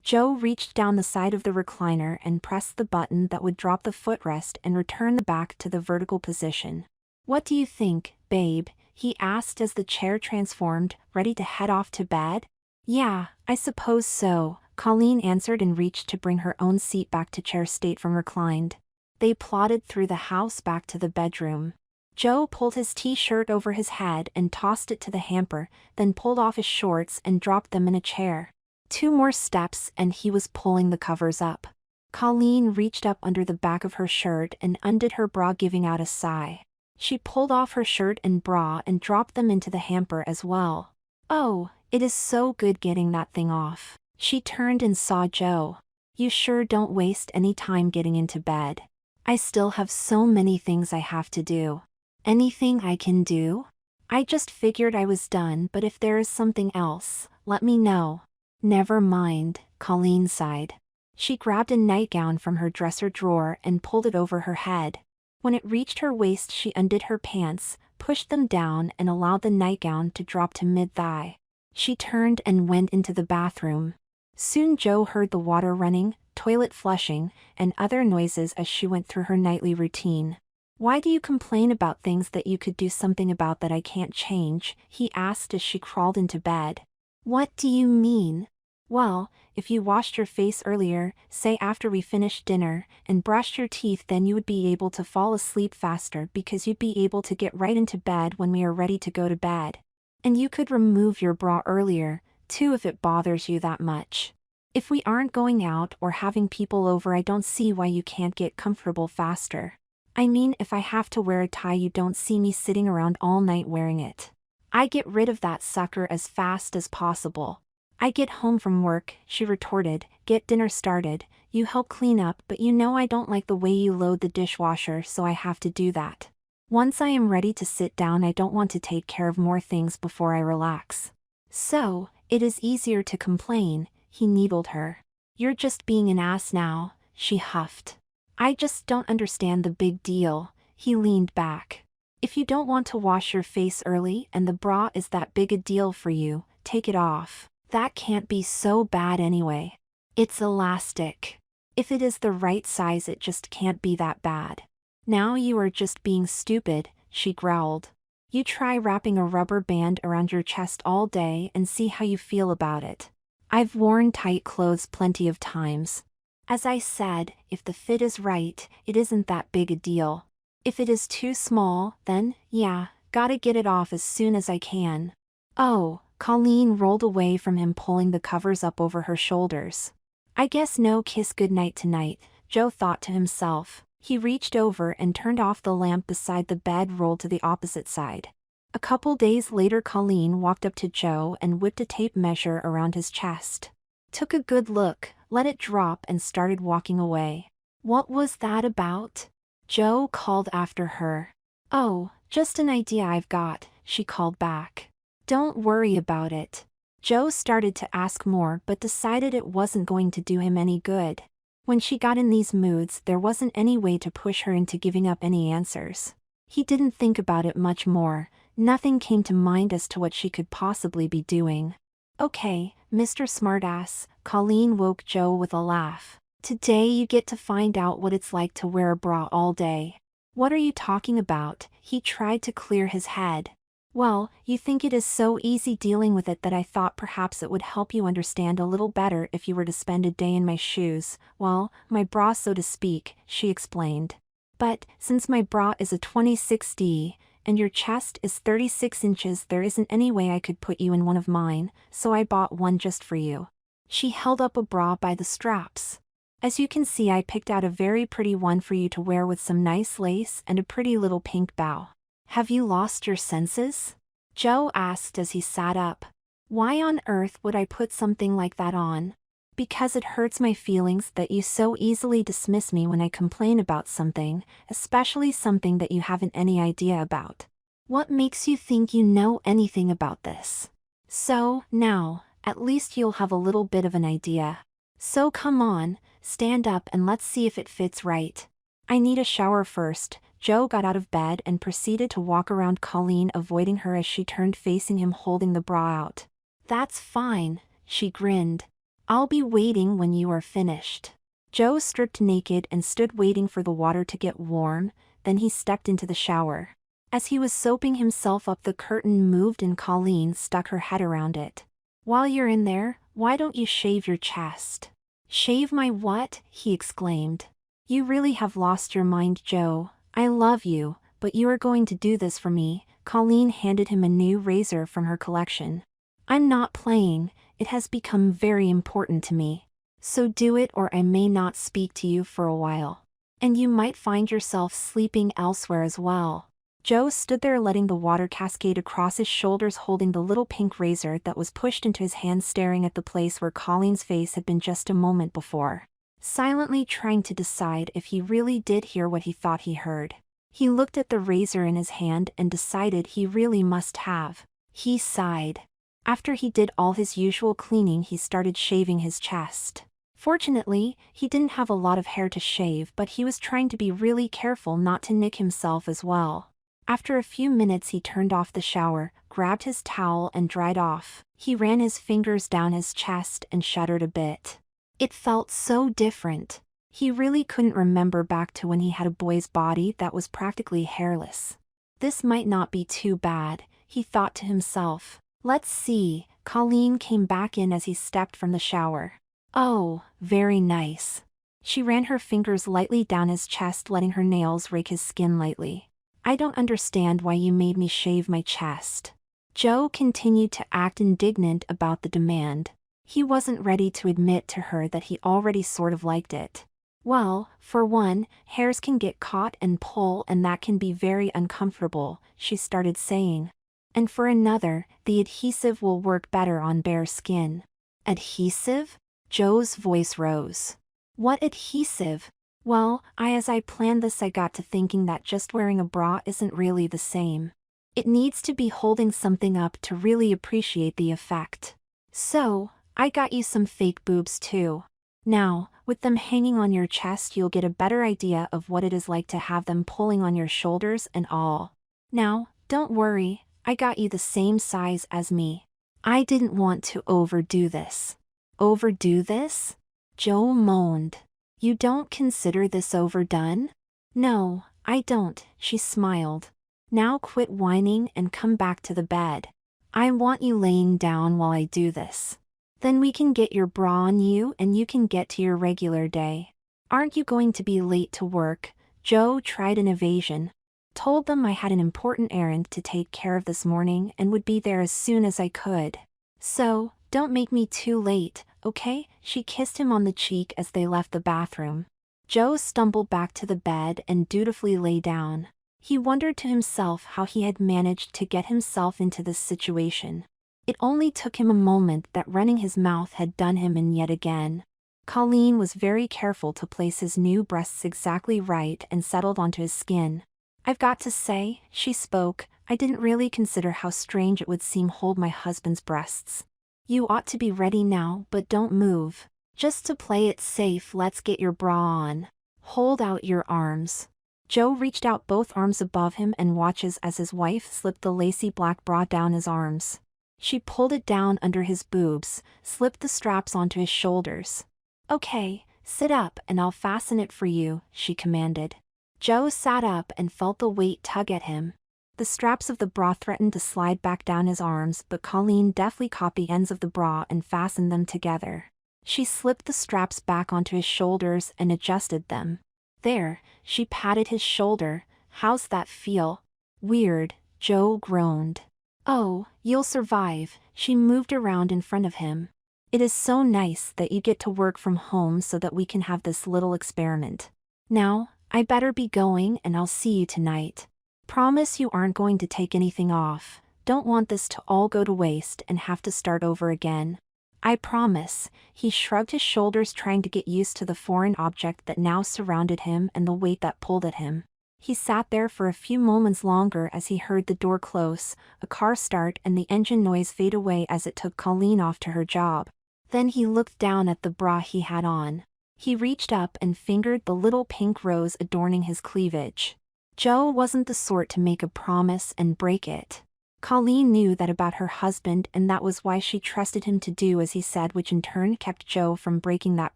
Joe reached down the side of the recliner and pressed the button that would drop the footrest and return the back to the vertical position. "What do you think, babe?" he asked as the chair transformed, ready to head off to bed. "Yeah, I suppose so," Colleen answered and reached to bring her own seat back to chair state from reclined. They plodded through the house back to the bedroom. Joe pulled his t-shirt over his head and tossed it to the hamper, then pulled off his shorts and dropped them in a chair. 2 more steps and he was pulling the covers up. Colleen reached up under the back of her shirt and undid her bra, giving out a sigh. She pulled off her shirt and bra and dropped them into the hamper as well. "Oh, it is so good getting that thing off." She turned and saw Joe. "You sure don't waste any time getting into bed. I still have so many things I have to do." "Anything I can do?" "I just figured I was done, but if there is something else, let me know." "Never mind," Colleen sighed. She grabbed a nightgown from her dresser drawer and pulled it over her head. When it reached her waist, she undid her pants, pushed them down and allowed the nightgown to drop to mid-thigh. She turned and went into the bathroom. Soon Joe heard the water running, toilet flushing, and other noises as she went through her nightly routine. "Why do you complain about things that you could do something about that I can't change?" he asked as she crawled into bed. "What do you mean?" "Well, if you washed your face earlier, say after we finished dinner, and brushed your teeth, then you would be able to fall asleep faster because you'd be able to get right into bed when we are ready to go to bed. And you could remove your bra earlier, too, if it bothers you that much. If we aren't going out or having people over, I don't see why you can't get comfortable faster. I mean, if I have to wear a tie, you don't see me sitting around all night wearing it. I get rid of that sucker as fast as possible." "I get home from work," she retorted, "get dinner started, you help clean up, but you know I don't like the way you load the dishwasher, so I have to do that. Once I am ready to sit down, I don't want to take care of more things before I relax." "So, it is easier to complain," he needled her. "You're just being an ass now," she huffed. "I just don't understand the big deal," he leaned back. "If you don't want to wash your face early and the bra is that big a deal for you, take it off. That can't be so bad anyway. It's elastic. If it is the right size, it just can't be that bad." "Now you are just being stupid," she growled. "You try wrapping a rubber band around your chest all day and see how you feel about it. I've worn tight clothes plenty of times. As I said, if the fit is right, it isn't that big a deal. If it is too small, then, yeah, gotta get it off as soon as I can." "Oh," Colleen rolled away from him, pulling the covers up over her shoulders. "I guess no kiss goodnight tonight," Joe thought to himself. He reached over and turned off the lamp beside the bed, rolled to the opposite side. A couple days later, Colleen walked up to Joe and whipped a tape measure around his chest. Took a good look, let it drop and started walking away. "What was that about?" Joe called after her. "Oh, just an idea I've got," she called back. "Don't worry about it." Joe started to ask more but decided it wasn't going to do him any good. When she got in these moods, there wasn't any way to push her into giving up any answers. He didn't think about it much more. Nothing came to mind as to what she could possibly be doing. "Okay, Mr. Smartass," Colleen woke Joe with a laugh. "Today you get to find out what it's like to wear a bra all day." "What are you talking about?" He tried to clear his head. "Well, you think it is so easy dealing with it that I thought perhaps it would help you understand a little better if you were to spend a day in my shoes, well, my bra so to speak," she explained. "But, since my bra is a 26D, and your chest is 36 inches, there isn't any way I could put you in one of mine, so I bought one just for you." She held up a bra by the straps. "As you can see, I picked out a very pretty one for you to wear with some nice lace and a pretty little pink bow." "Have you lost your senses?" Joe asked as he sat up. "Why on earth would I put something like that on?" "Because it hurts my feelings that you so easily dismiss me when I complain about something, especially something that you haven't any idea about." "What makes you think you know anything about this?" "So, now, at least you'll have a little bit of an idea. So come on, stand up and let's see if it fits right." "I need a shower first." Joe got out of bed and proceeded to walk around Colleen, avoiding her as she turned facing him, holding the bra out. "That's fine," she grinned. I'll be waiting when you are finished. Joe stripped naked and stood waiting for the water to get warm, then he stepped into the shower. As he was soaping himself up, the curtain moved and Colleen stuck her head around it. While you're in there, why don't you shave your chest? Shave my what? He exclaimed. You really have lost your mind, Joe. I love you, but you are going to do this for me. Colleen handed him a new razor from her collection. I'm not playing, it has become very important to me. So do it or I may not speak to you for a while. And you might find yourself sleeping elsewhere as well. Joe stood there letting the water cascade across his shoulders, holding the little pink razor that was pushed into his hand, staring at the place where Colleen's face had been just a moment before. Silently trying to decide if he really did hear what he thought he heard. He looked at the razor in his hand and decided he really must have. He sighed. After he did all his usual cleaning, he started shaving his chest. Fortunately, he didn't have a lot of hair to shave, but he was trying to be really careful not to nick himself as well. After a few minutes, he turned off the shower, grabbed his towel and dried off. He ran his fingers down his chest and shuddered a bit. It felt so different. He really couldn't remember back to when he had a boy's body that was practically hairless. This might not be too bad, he thought to himself. Let's see. Colleen came back in as he stepped from the shower. Oh, very nice. She ran her fingers lightly down his chest, letting her nails rake his skin lightly. I don't understand why you made me shave my chest. Joe continued to act indignant about the demand. He wasn't ready to admit to her that he already sort of liked it. Well, for one, hairs can get caught and pull and that can be very uncomfortable, she started saying. And for another, the adhesive will work better on bare skin. Adhesive? Joe's voice rose. What adhesive? Well, as I planned this, I got to thinking that just wearing a bra isn't really the same. It needs to be holding something up to really appreciate the effect. So, I got you some fake boobs too. Now, with them hanging on your chest, you'll get a better idea of what it is like to have them pulling on your shoulders and all. Now, don't worry, I got you the same size as me. I didn't want to overdo this. Overdo this? Joe moaned. You don't consider this overdone? No, I don't, she smiled. Now quit whining and come back to the bed. I want you laying down while I do this. Then we can get your bra on you and you can get to your regular day. Aren't you going to be late to work? Joe tried an evasion. Told them I had an important errand to take care of this morning and would be there as soon as I could. So, don't make me too late, okay? She kissed him on the cheek as they left the bathroom. Joe stumbled back to the bed and dutifully lay down. He wondered to himself how he had managed to get himself into this situation. It only took him a moment that running his mouth had done him in yet again. Colleen was very careful to place his new breasts exactly right and settled onto his skin. I've got to say, she spoke, I didn't really consider how strange it would seem hold my husband's breasts. You ought to be ready now, but don't move. Just to play it safe, let's get your bra on. Hold out your arms. Joe reached out both arms above him and watches as his wife slipped the lacy black bra down his arms. She pulled it down under his boobs, slipped the straps onto his shoulders. Okay, sit up and I'll fasten it for you, she commanded. Joe sat up and felt the weight tug at him. The straps of the bra threatened to slide back down his arms, but Colleen deftly caught the ends of the bra and fastened them together. She slipped the straps back onto his shoulders and adjusted them. There, she patted his shoulder. How's that feel? Weird, Joe groaned. Oh, you'll survive. She moved around in front of him. It is so nice that you get to work from home so that we can have this little experiment. Now, I better be going and I'll see you tonight. Promise you aren't going to take anything off. Don't want this to all go to waste and have to start over again. I promise. He shrugged his shoulders, trying to get used to the foreign object that now surrounded him and the weight that pulled at him. He sat there for a few moments longer as he heard the door close, a car start and the engine noise fade away as it took Colleen off to her job. Then he looked down at the bra he had on. He reached up and fingered the little pink rose adorning his cleavage. Joe wasn't the sort to make a promise and break it. Colleen knew that about her husband, and that was why she trusted him to do as he said, which in turn kept Joe from breaking that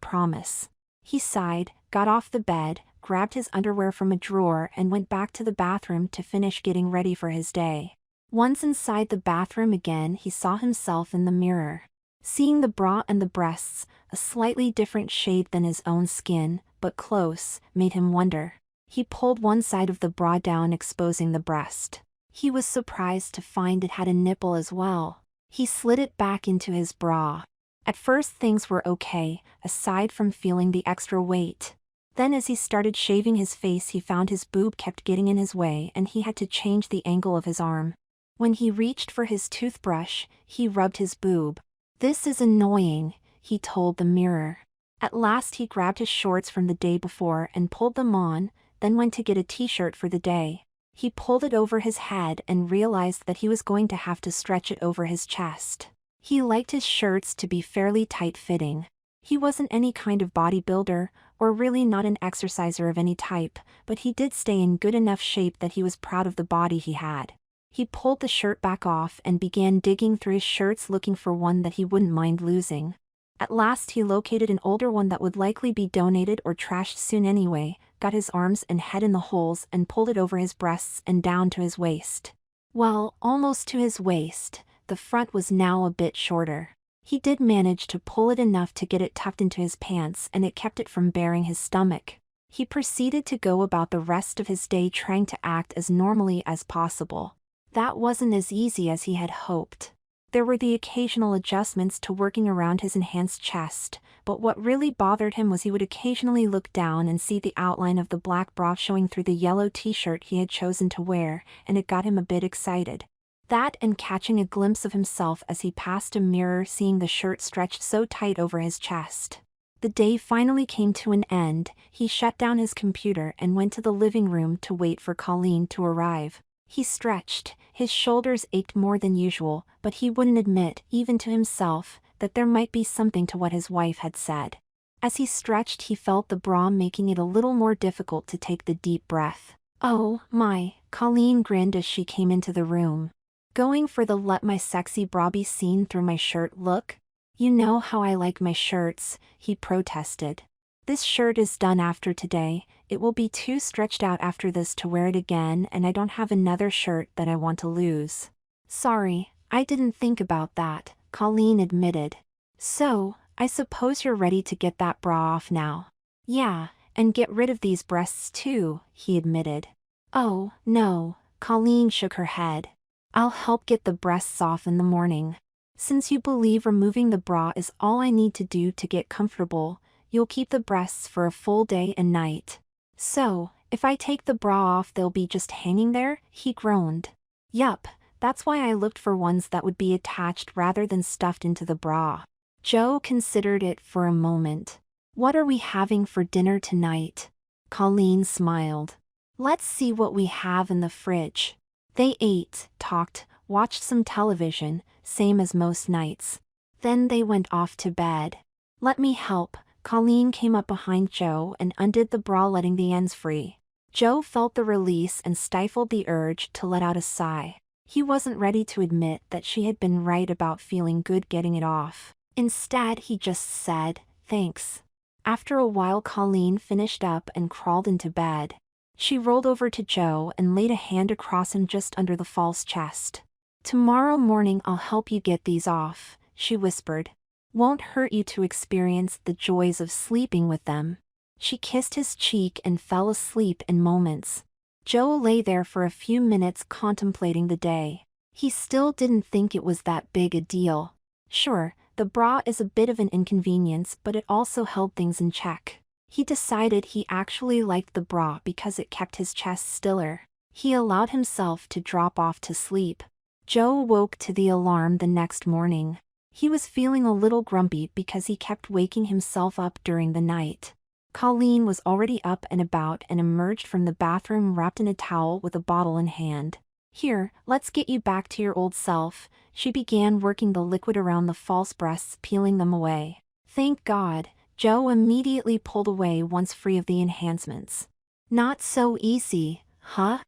promise. He sighed, got off the bed, grabbed his underwear from a drawer and went back to the bathroom to finish getting ready for his day. Once inside the bathroom again, he saw himself in the mirror. Seeing the bra and the breasts, a slightly different shade than his own skin, but close, made him wonder. He pulled one side of the bra down, exposing the breast. He was surprised to find it had a nipple as well. He slid it back into his bra. At first things were okay, aside from feeling the extra weight. Then as he started shaving his face, he found his boob kept getting in his way and he had to change the angle of his arm. When he reached for his toothbrush, he rubbed his boob. "This is annoying," he told the mirror. At last he grabbed his shorts from the day before and pulled them on, then went to get a t-shirt for the day. He pulled it over his head and realized that he was going to have to stretch it over his chest. He liked his shirts to be fairly tight-fitting. He wasn't any kind of bodybuilder, or really not an exerciser of any type, but he did stay in good enough shape that he was proud of the body he had. He pulled the shirt back off and began digging through his shirts looking for one that he wouldn't mind losing. At last he located an older one that would likely be donated or trashed soon anyway, got his arms and head in the holes and pulled it over his breasts and down to his waist. Well, almost to his waist. The front was now a bit shorter. He did manage to pull it enough to get it tucked into his pants, and it kept it from baring his stomach. He proceeded to go about the rest of his day trying to act as normally as possible. That wasn't as easy as he had hoped. There were the occasional adjustments to working around his enhanced chest, but what really bothered him was he would occasionally look down and see the outline of the black bra showing through the yellow t-shirt he had chosen to wear, and it got him a bit excited. That and catching a glimpse of himself as he passed a mirror, seeing the shirt stretched so tight over his chest. The day finally came to an end. He shut down his computer and went to the living room to wait for Colleen to arrive. He stretched, his shoulders ached more than usual, but he wouldn't admit, even to himself, that there might be something to what his wife had said. As he stretched, he felt the bra making it a little more difficult to take the deep breath. "Oh, my," Colleen grinned as she came into the room. "Going for the let my sexy bra be seen through my shirt look? You know how I like my shirts," he protested. "This shirt is done after today. It will be too stretched out after this to wear it again, and I don't have another shirt that I want to lose." "Sorry, I didn't think about that," Colleen admitted. "So, I suppose you're ready to get that bra off now." "Yeah, and get rid of these breasts too," he admitted. "Oh, no," Colleen shook her head. "I'll help get the breasts off in the morning. Since you believe removing the bra is all I need to do to get comfortable, you'll keep the breasts for a full day and night." "So, if I take the bra off they'll be just hanging there?" he groaned. "Yup, that's why I looked for ones that would be attached rather than stuffed into the bra." Joe considered it for a moment. "What are we having for dinner tonight?" Colleen smiled. "Let's see what we have in the fridge." They ate, talked, watched some television, same as most nights. Then they went off to bed. "Let me help." Colleen came up behind Joe and undid the bra, letting the ends free. Joe felt the release and stifled the urge to let out a sigh. He wasn't ready to admit that she had been right about feeling good getting it off. Instead, he just said, "Thanks." After a while, Colleen finished up and crawled into bed. She rolled over to Joe and laid a hand across him just under the false chest. "Tomorrow morning I'll help you get these off," she whispered. "Won't hurt you to experience the joys of sleeping with them." She kissed his cheek and fell asleep in moments. Joe lay there for a few minutes contemplating the day. He still didn't think it was that big a deal. Sure, the bra is a bit of an inconvenience, but it also held things in check. He decided he actually liked the bra because it kept his chest stiller. He allowed himself to drop off to sleep. Joe woke to the alarm the next morning. He was feeling a little grumpy because he kept waking himself up during the night. Colleen was already up and about and emerged from the bathroom wrapped in a towel with a bottle in hand. "Here, let's get you back to your old self." She began working the liquid around the false breasts, peeling them away. Thank God, Joe immediately pulled away once free of the enhancements. "Not so easy, huh?"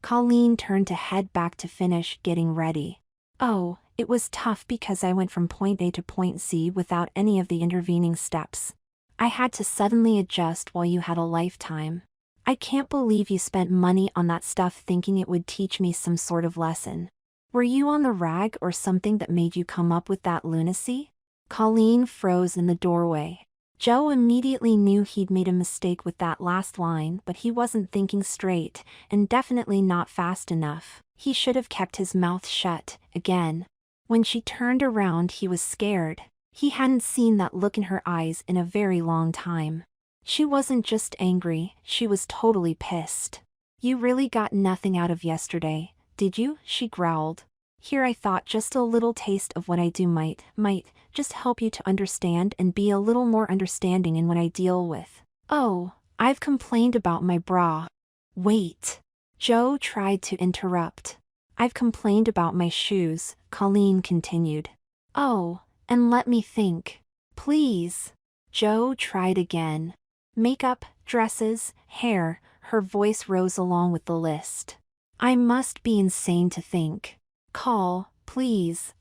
Colleen turned to head back to finish getting ready. Oh, it was tough because I went from point A to point Z without any of the intervening steps. I had to suddenly adjust while you had a lifetime. I can't believe you spent money on that stuff thinking it would teach me some sort of lesson. Were you on the rag or something that made you come up with that lunacy? Colleen froze in the doorway. Joe immediately knew he'd made a mistake with that last line, but he wasn't thinking straight, and definitely not fast enough. He should have kept his mouth shut, again. When she turned around, he was scared. He hadn't seen that look in her eyes in a very long time. She wasn't just angry, she was totally pissed. You really got nothing out of yesterday, did you? She growled. Here I thought just a little taste of what I do might just help you to understand and be a little more understanding in what I deal with. Oh, I've complained about my bra. Wait. Joe tried to interrupt. I've complained about my shoes, Colleen continued. Oh, and let me think. Please. Joe tried again. Makeup, dresses, hair, her voice rose along with the list. I must be insane to think. Call, please,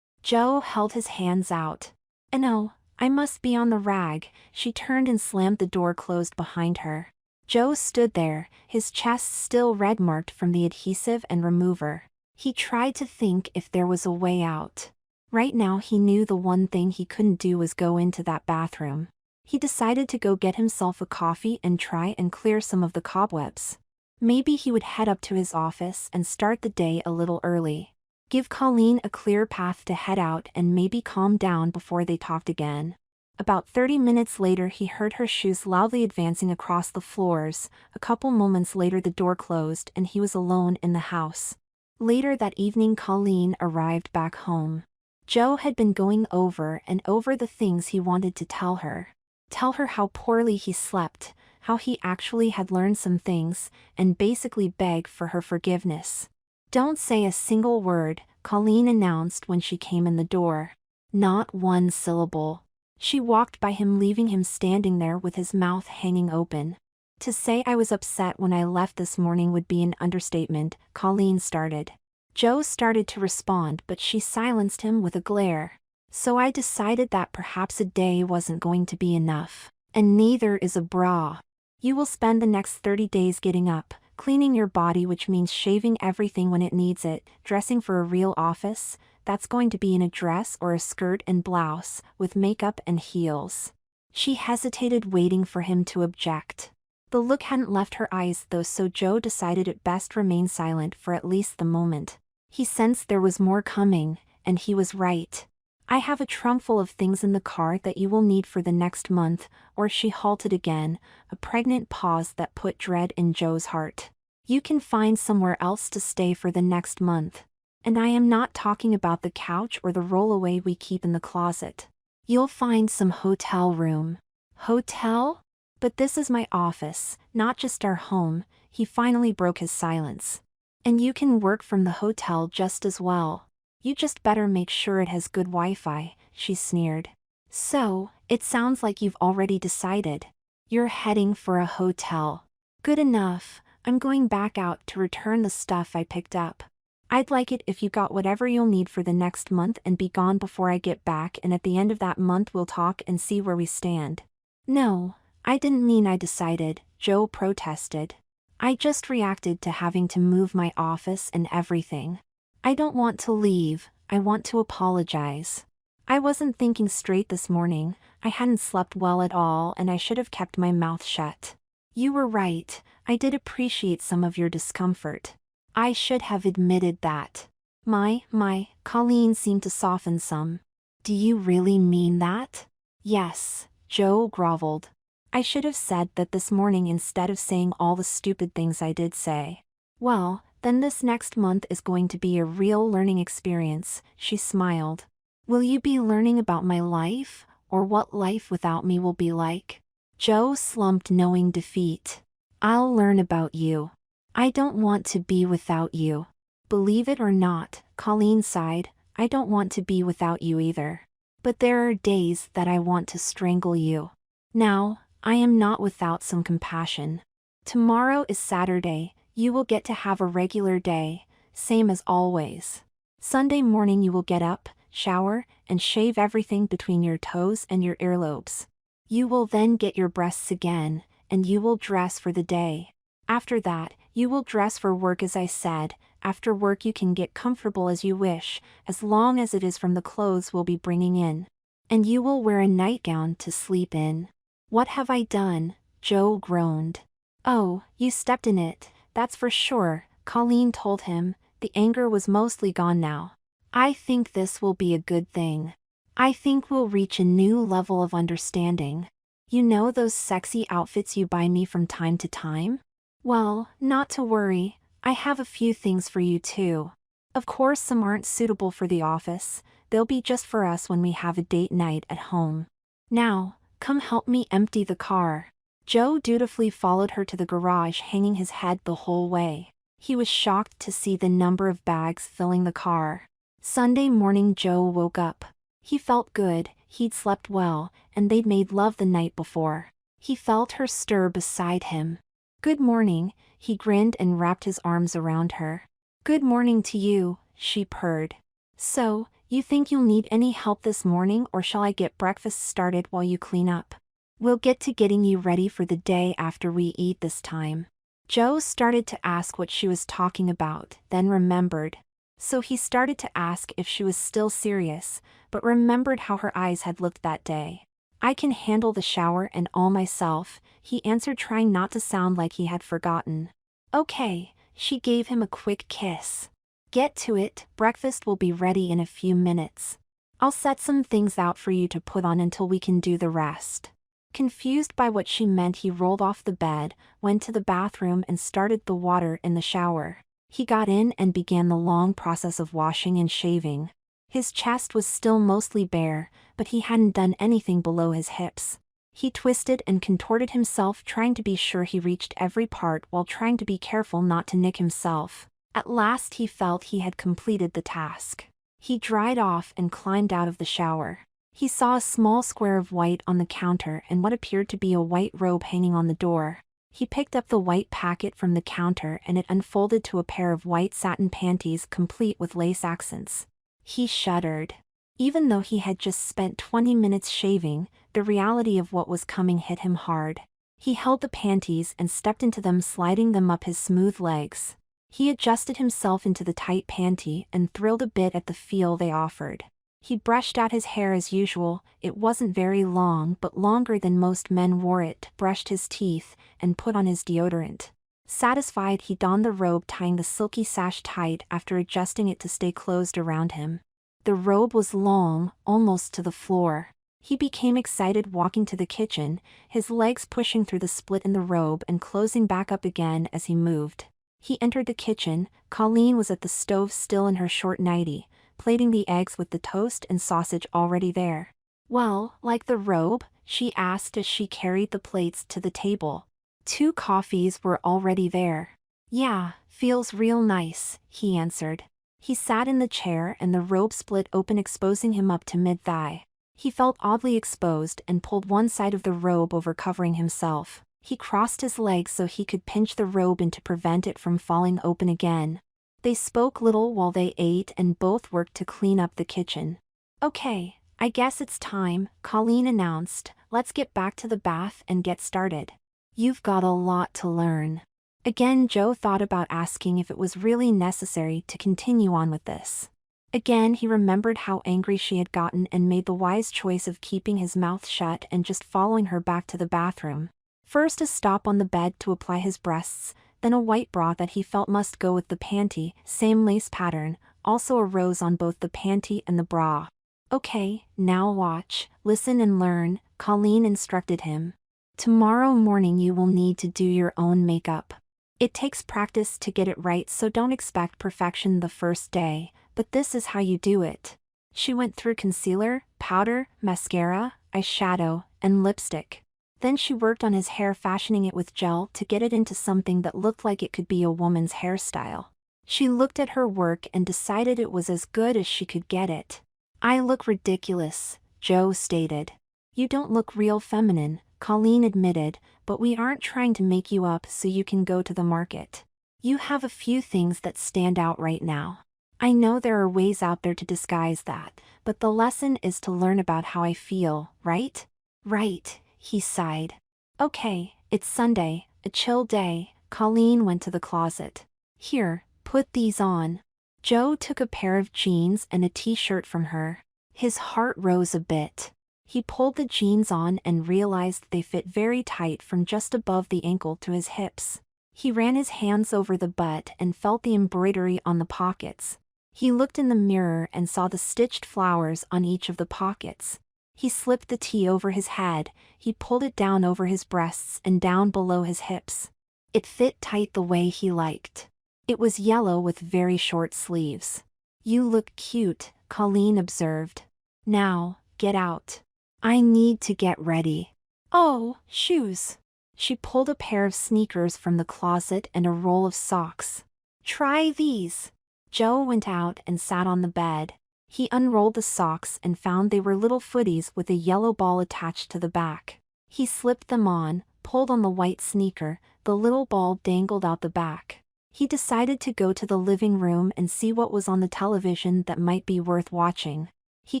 Joe held his hands out. No, I must be on the rag. She turned and slammed the door closed behind her. Joe stood there, his chest still red-marked from the adhesive and remover. He tried to think if there was a way out. Right now he knew the one thing he couldn't do was go into that bathroom. He decided to go get himself a coffee and try and clear some of the cobwebs. Maybe he would head up to his office and start the day a little early. Give Colleen a clear path to head out and maybe calm down before they talked again. About 30 minutes later he heard her shoes loudly advancing across the floors. A couple moments later the door closed and he was alone in the house. Later that evening Colleen arrived back home. Joe had been going over and over the things he wanted to tell her. Tell her how poorly he slept, how he actually had learned some things, and basically beg for her forgiveness. Don't say a single word, Colleen announced when she came in the door. Not one syllable. She walked by him, leaving him standing there with his mouth hanging open. To say I was upset when I left this morning would be an understatement, Colleen started. Joe started to respond, but she silenced him with a glare. So I decided that perhaps a day wasn't going to be enough. And neither is a bra. You will spend the next 30 days getting up, cleaning your body, which means shaving everything when it needs it, dressing for a real office. That's going to be in a dress or a skirt and blouse, with makeup and heels. She hesitated, waiting for him to object. The look hadn't left her eyes though, so Joe decided it best remain silent for at least the moment. He sensed there was more coming, and he was right. I have a trunk full of things in the car that you will need for the next month, or she halted again, a pregnant pause that put dread in Joe's heart. You can find somewhere else to stay for the next month. And I am not talking about the couch or the rollaway we keep in the closet. You'll find some hotel room. Hotel? But this is my office, not just our home. He finally broke his silence. And you can work from the hotel just as well. You just better make sure it has good Wi-Fi, she sneered. So, it sounds like you've already decided. You're heading for a hotel. Good enough, I'm going back out to return the stuff I picked up. I'd like it if you got whatever you'll need for the next month and be gone before I get back, and at the end of that month we'll talk and see where we stand. No, I didn't mean I decided, Joe protested. I just reacted to having to move my office and everything. I don't want to leave, I want to apologize. I wasn't thinking straight this morning, I hadn't slept well at all, and I should have kept my mouth shut. You were right, I did appreciate some of your discomfort. I should have admitted that. Colleen seemed to soften some. Do you really mean that? Yes, Joe groveled. I should have said that this morning instead of saying all the stupid things I did say. Well, then this next month is going to be a real learning experience, she smiled. Will you be learning about my life, or what life without me will be like? Joe slumped, knowing defeat. I'll learn about you. I don't want to be without you. Believe it or not, Colleen sighed, I don't want to be without you either. But there are days that I want to strangle you. Now, I am not without some compassion. Tomorrow is Saturday, You will get to have a regular day, same as always. Sunday morning you will get up, shower, and shave everything between your toes and your earlobes. You will then get your breasts again, and you will dress for the day. After that, you will dress for work as I said. After work you can get comfortable as you wish, as long as it is from the clothes we'll be bringing in. And you will wear a nightgown to sleep in. What have I done? Joe groaned. Oh, you stepped in it, that's for sure, Colleen told him. The anger was mostly gone now. I think this will be a good thing. I think we'll reach a new level of understanding. You know those sexy outfits you buy me from time to time? Well, not to worry, I have a few things for you too. Of course some aren't suitable for the office, they'll be just for us when we have a date night at home. Now, come help me empty the car. Joe dutifully followed her to the garage, hanging his head the whole way. He was shocked to see the number of bags filling the car. Sunday morning Joe woke up. He felt good, he'd slept well, and they'd made love the night before. He felt her stir beside him. Good morning, he grinned and wrapped his arms around her. Good morning to you, she purred. So, you think you'll need any help this morning, or shall I get breakfast started while you clean up? We'll get to getting you ready for the day after we eat this time. Joe started to ask what she was talking about, then remembered. So he started to ask if she was still serious, but remembered how her eyes had looked that day. I can handle the shower and all myself, he answered, trying not to sound like he had forgotten. Okay, she gave him a quick kiss. Get to it, breakfast will be ready in a few minutes. I'll set some things out for you to put on until we can do the rest. Confused by what she meant, he rolled off the bed, went to the bathroom and started the water in the shower. He got in and began the long process of washing and shaving. His chest was still mostly bare, but he hadn't done anything below his hips. He twisted and contorted himself, trying to be sure he reached every part while trying to be careful not to nick himself. At last he felt he had completed the task. He dried off and climbed out of the shower. He saw a small square of white on the counter and what appeared to be a white robe hanging on the door. He picked up the white packet from the counter and it unfolded to a pair of white satin panties complete with lace accents. He shuddered. Even though he had just spent 20 minutes shaving, the reality of what was coming hit him hard. He held the panties and stepped into them, sliding them up his smooth legs. He adjusted himself into the tight panty and thrilled a bit at the feel they offered. He brushed out his hair as usual. It wasn't very long, but longer than most men wore it, brushed his teeth, and put on his deodorant. Satisfied, he donned the robe, tying the silky sash tight after adjusting it to stay closed around him. The robe was long, almost to the floor. He became excited, walking to the kitchen, his legs pushing through the split in the robe and closing back up again as he moved. He entered the kitchen. Colleen was at the stove, still in her short nightie, plating the eggs with the toast and sausage already there. Well, like the robe? She asked as she carried the plates to the table. 2 coffees were already there. Yeah, feels real nice, he answered. He sat in the chair and the robe split open, exposing him up to mid-thigh. He felt oddly exposed and pulled one side of the robe over, covering himself. He crossed his legs so he could pinch the robe in to prevent it from falling open again. They spoke little while they ate and both worked to clean up the kitchen. Okay, I guess it's time, Colleen announced. Let's get back to the bath and get started. You've got a lot to learn. Again, Joe thought about asking if it was really necessary to continue on with this. Again, he remembered how angry she had gotten and made the wise choice of keeping his mouth shut and just following her back to the bathroom. First a stop on the bed to apply his breasts, then a white bra that he felt must go with the panty, same lace pattern, also a rose on both the panty and the bra. Okay, now watch, listen and learn, Colleen instructed him. Tomorrow morning you will need to do your own makeup. It takes practice to get it right, so don't expect perfection the first day, but this is how you do it. She went through concealer, powder, mascara, eyeshadow, and lipstick. Then she worked on his hair, fashioning it with gel to get it into something that looked like it could be a woman's hairstyle. She looked at her work and decided it was as good as she could get it. I look ridiculous, Joe stated. You don't look real feminine, Colleen admitted, but we aren't trying to make you up so you can go to the market. You have a few things that stand out right now. I know there are ways out there to disguise that, but the lesson is to learn about how I feel, right? Right, he sighed. Okay, it's Sunday, a chill day. Colleen went to the closet. Here, put these on. Joe took a pair of jeans and a t-shirt from her. His heart rose a bit. He pulled the jeans on and realized they fit very tight from just above the ankle to his hips. He ran his hands over the butt and felt the embroidery on the pockets. He looked in the mirror and saw the stitched flowers on each of the pockets. He slipped the tee over his head, he pulled it down over his breasts and down below his hips. It fit tight the way he liked. It was yellow with very short sleeves. You look cute, Colleen observed. Now, get out. I need to get ready. Oh, shoes. She pulled a pair of sneakers from the closet and a roll of socks. Try these. Joe went out and sat on the bed. He unrolled the socks and found they were little footies with a yellow ball attached to the back. He slipped them on, pulled on the white sneaker, the little ball dangled out the back. He decided to go to the living room and see what was on the television that might be worth watching. He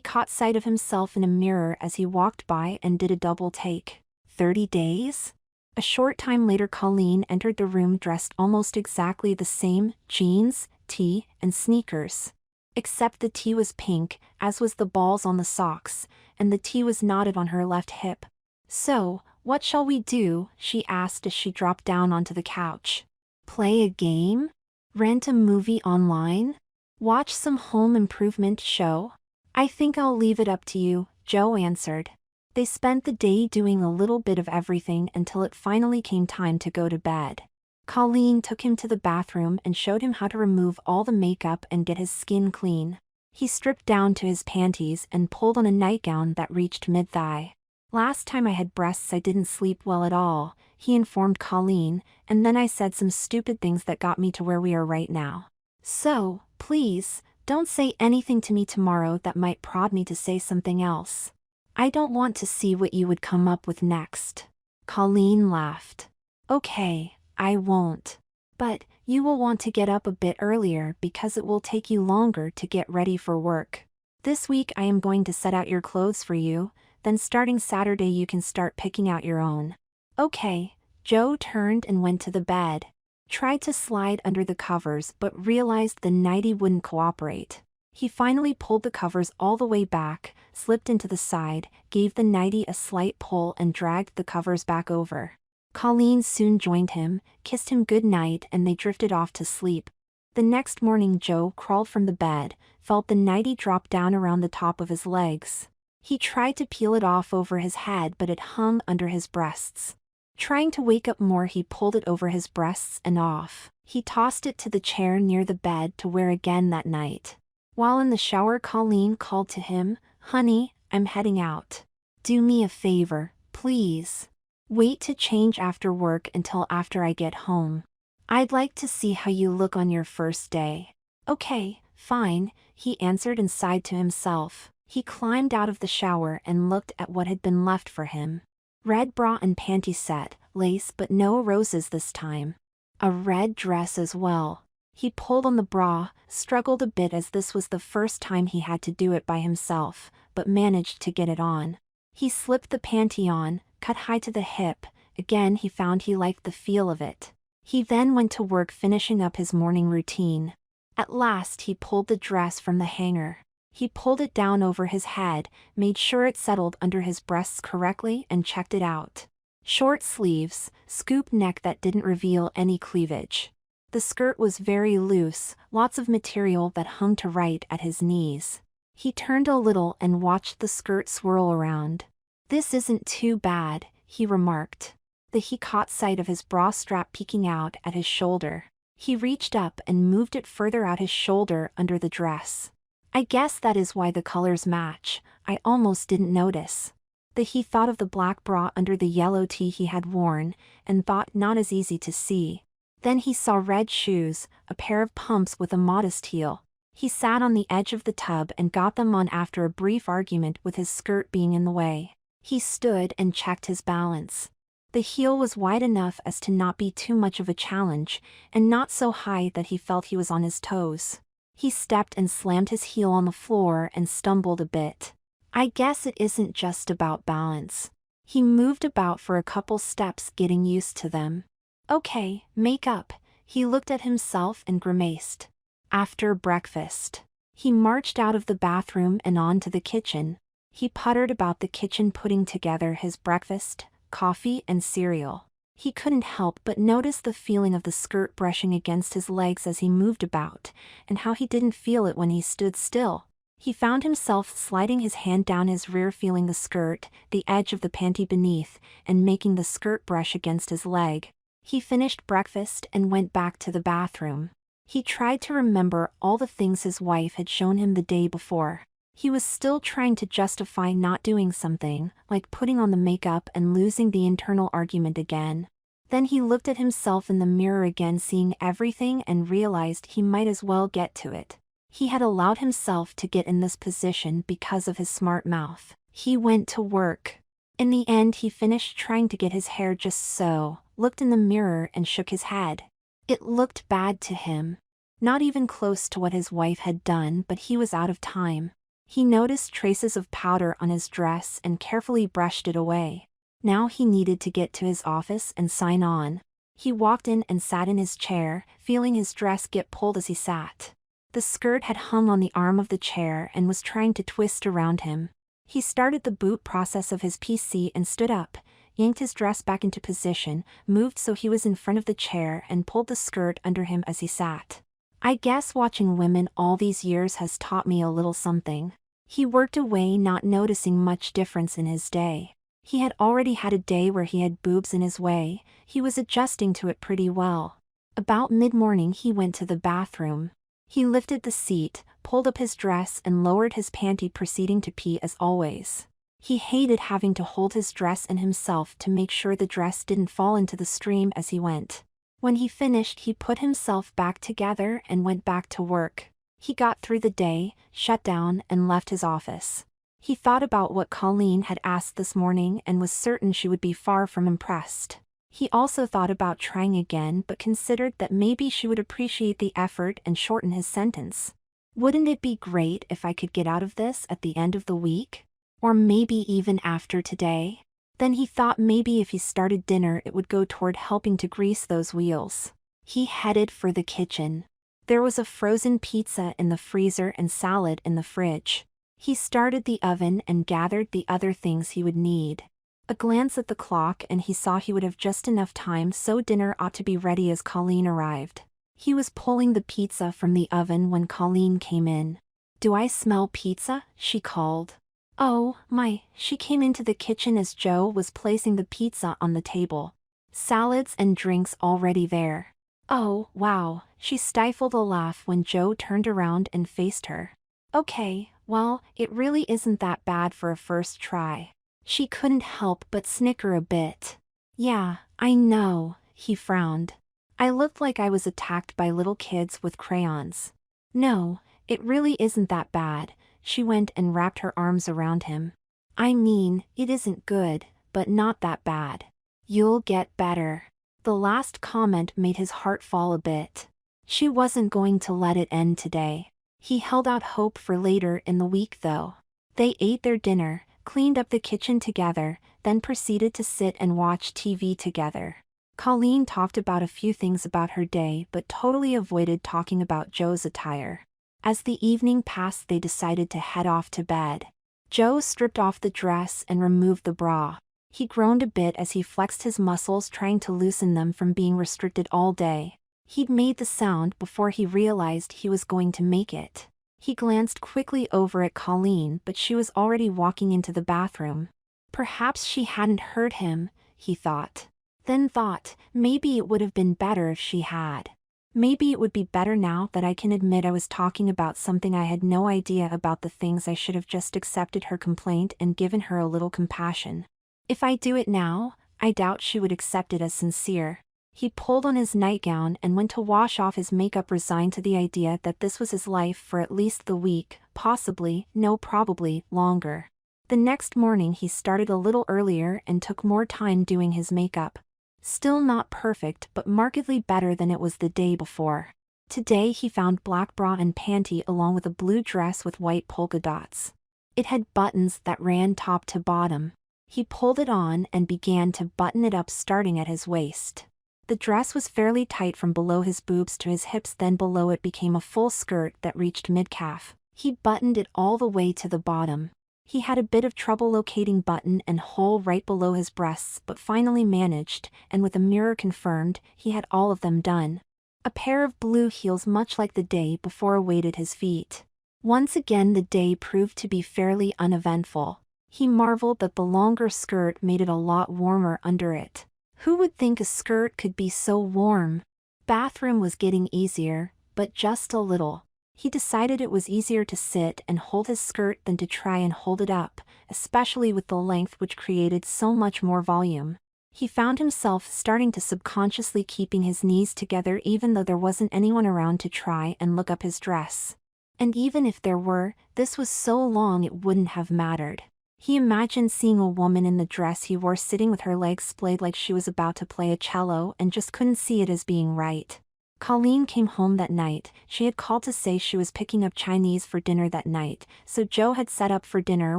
caught sight of himself in a mirror as he walked by and did a double take. 30 days? A short time later Colleen entered the room dressed almost exactly the same, jeans, tee, and sneakers. Except the tee was pink, as was the balls on the socks, and the tee was knotted on her left hip. So, what shall we do? She asked as she dropped down onto the couch. Play a game? Rent a movie online? Watch some home improvement show? I think I'll leave it up to you, Joe answered. They spent the day doing a little bit of everything until it finally came time to go to bed. Colleen took him to the bathroom and showed him how to remove all the makeup and get his skin clean. He stripped down to his panties and pulled on a nightgown that reached mid-thigh. Last time I had breasts I didn't sleep well at all, he informed Colleen, and then I said some stupid things that got me to where we are right now. So, please, don't say anything to me tomorrow that might prod me to say something else. I don't want to see what you would come up with next. Colleen laughed. Okay, I won't. But, you will want to get up a bit earlier because it will take you longer to get ready for work. This week I am going to set out your clothes for you, then starting Saturday you can start picking out your own. Okay. Joe turned and went to the bed. Tried to slide under the covers but realized the nightie wouldn't cooperate. He finally pulled the covers all the way back, slipped into the side, gave the nightie a slight pull and dragged the covers back over. Colleen soon joined him, kissed him good night and they drifted off to sleep. The next morning Joe crawled from the bed, felt the nightie drop down around the top of his legs. He tried to peel it off over his head but it hung under his breasts. Trying to wake up more he pulled it over his breasts and off. He tossed it to the chair near the bed to wear again that night. While in the shower Colleen called to him, Honey, I'm heading out. Do me a favor, please. Wait to change after work until after I get home. I'd like to see how you look on your first day. Okay, fine, he answered and sighed to himself. He climbed out of the shower and looked at what had been left for him. Red bra and panty set, lace but no roses this time. A red dress as well. He pulled on the bra, struggled a bit as this was the first time he had to do it by himself, but managed to get it on. He slipped the panty on, cut high to the hip, again he found he liked the feel of it. He then went to work finishing up his morning routine. At last he pulled the dress from the hanger. He pulled it down over his head, made sure it settled under his breasts correctly and checked it out. Short sleeves, scoop neck that didn't reveal any cleavage. The skirt was very loose, lots of material that hung to right at his knees. He turned a little and watched the skirt swirl around. This isn't too bad, he remarked. He caught sight of his bra strap peeking out at his shoulder. He reached up and moved it further out his shoulder under the dress. I guess that is why the colors match, I almost didn't notice. He thought of the black bra under the yellow tee he had worn, and thought not as easy to see. Then he saw red shoes, a pair of pumps with a modest heel. He sat on the edge of the tub and got them on after a brief argument with his skirt being in the way. He stood and checked his balance. The heel was wide enough as to not be too much of a challenge, and not so high that he felt he was on his toes. He stepped and slammed his heel on the floor and stumbled a bit. I guess it isn't just about balance. He moved about for a couple steps, getting used to them. Okay, makeup. He looked at himself and grimaced. After breakfast, he marched out of the bathroom and on to the kitchen. He puttered about the kitchen, putting together his breakfast, coffee and cereal. He couldn't help but notice the feeling of the skirt brushing against his legs as he moved about, and how he didn't feel it when he stood still. He found himself sliding his hand down his rear, feeling the skirt, the edge of the panty beneath, and making the skirt brush against his leg. He finished breakfast and went back to the bathroom. He tried to remember all the things his wife had shown him the day before. He was still trying to justify not doing something, like putting on the makeup, and losing the internal argument again. Then he looked at himself in the mirror again, seeing everything, and realized he might as well get to it. He had allowed himself to get in this position because of his smart mouth. He went to work. In the end, he finished trying to get his hair just so, looked in the mirror and shook his head. It looked bad to him. Not even close to what his wife had done, but he was out of time. He noticed traces of powder on his dress and carefully brushed it away. Now he needed to get to his office and sign on. He walked in and sat in his chair, feeling his dress get pulled as he sat. The skirt had hung on the arm of the chair and was trying to twist around him. He started the boot process of his PC and stood up, yanked his dress back into position, moved so he was in front of the chair, and pulled the skirt under him as he sat. I guess watching women all these years has taught me a little something. He worked away, not noticing much difference in his day. He had already had a day where he had boobs in his way. He was adjusting to it pretty well. About mid-morning he went to the bathroom. He lifted the seat, pulled up his dress and lowered his panty, proceeding to pee as always. He hated having to hold his dress in himself to make sure the dress didn't fall into the stream as he went. When he finished, he put himself back together and went back to work. He got through the day, shut down, and left his office. He thought about what Colleen had asked this morning and was certain she would be far from impressed. He also thought about trying again, but considered that maybe she would appreciate the effort and shorten his sentence. Wouldn't it be great if I could get out of this at the end of the week? Or maybe even after today? Then he thought maybe if he started dinner it would go toward helping to grease those wheels. He headed for the kitchen. There was a frozen pizza in the freezer and salad in the fridge. He started the oven and gathered the other things he would need. A glance at the clock and he saw he would have just enough time, so dinner ought to be ready as Colleen arrived. He was pulling the pizza from the oven when Colleen came in. "Do I smell pizza?" she called. "Oh, my," she came into the kitchen as Joe was placing the pizza on the table. Salads and drinks already there. "Oh, wow," she stifled a laugh when Joe turned around and faced her. "Okay, well, it really isn't that bad for a first try." She couldn't help but snicker a bit. "Yeah, I know," he frowned. "I looked like I was attacked by little kids with crayons." "No, it really isn't that bad." She went and wrapped her arms around him. "I mean, it isn't good, but not that bad. You'll get better." The last comment made his heart fall a bit. She wasn't going to let it end today. He held out hope for later in the week though. They ate their dinner, cleaned up the kitchen together, then proceeded to sit and watch TV together. Colleen talked about a few things about her day but totally avoided talking about Joe's attire. As the evening passed, they decided to head off to bed. Joe stripped off the dress and removed the bra. He groaned a bit as he flexed his muscles, trying to loosen them from being restricted all day. He'd made the sound before he realized he was going to make it. He glanced quickly over at Colleen, but she was already walking into the bathroom. Perhaps she hadn't heard him, he thought. Then thought, maybe it would have been better if she had. Maybe it would be better now that I can admit I was talking about something I had no idea about, the things I should have just accepted her complaint and given her a little compassion. If I do it now, I doubt she would accept it as sincere. He pulled on his nightgown and went to wash off his makeup, resigned to the idea that this was his life for at least the week, possibly, no, probably, longer. The next morning he started a little earlier and took more time doing his makeup. Still not perfect, but markedly better than it was the day before. Today he found black bra and panty along with a blue dress with white polka dots. It had buttons that ran top to bottom. He pulled it on and began to button it up starting at his waist. The dress was fairly tight from below his boobs to his hips, then below it became a full skirt that reached mid-calf. He buttoned it all the way to the bottom. He had a bit of trouble locating button and hole right below his breasts, but finally managed, and with a mirror confirmed, he had all of them done. A pair of blue heels much like the day before awaited his feet. Once again the day proved to be fairly uneventful. He marveled that the longer skirt made it a lot warmer under it. Who would think a skirt could be so warm? Bathroom was getting easier, but just a little. He decided it was easier to sit and hold his skirt than to try and hold it up, especially with the length which created so much more volume. He found himself starting to subconsciously keeping his knees together even though there wasn't anyone around to try and look up his dress. And even if there were, this was so long it wouldn't have mattered. He imagined seeing a woman in the dress he wore sitting with her legs splayed like she was about to play a cello and just couldn't see it as being right. Colleen came home that night. She had called to say she was picking up Chinese for dinner that night, so Joe had set up for dinner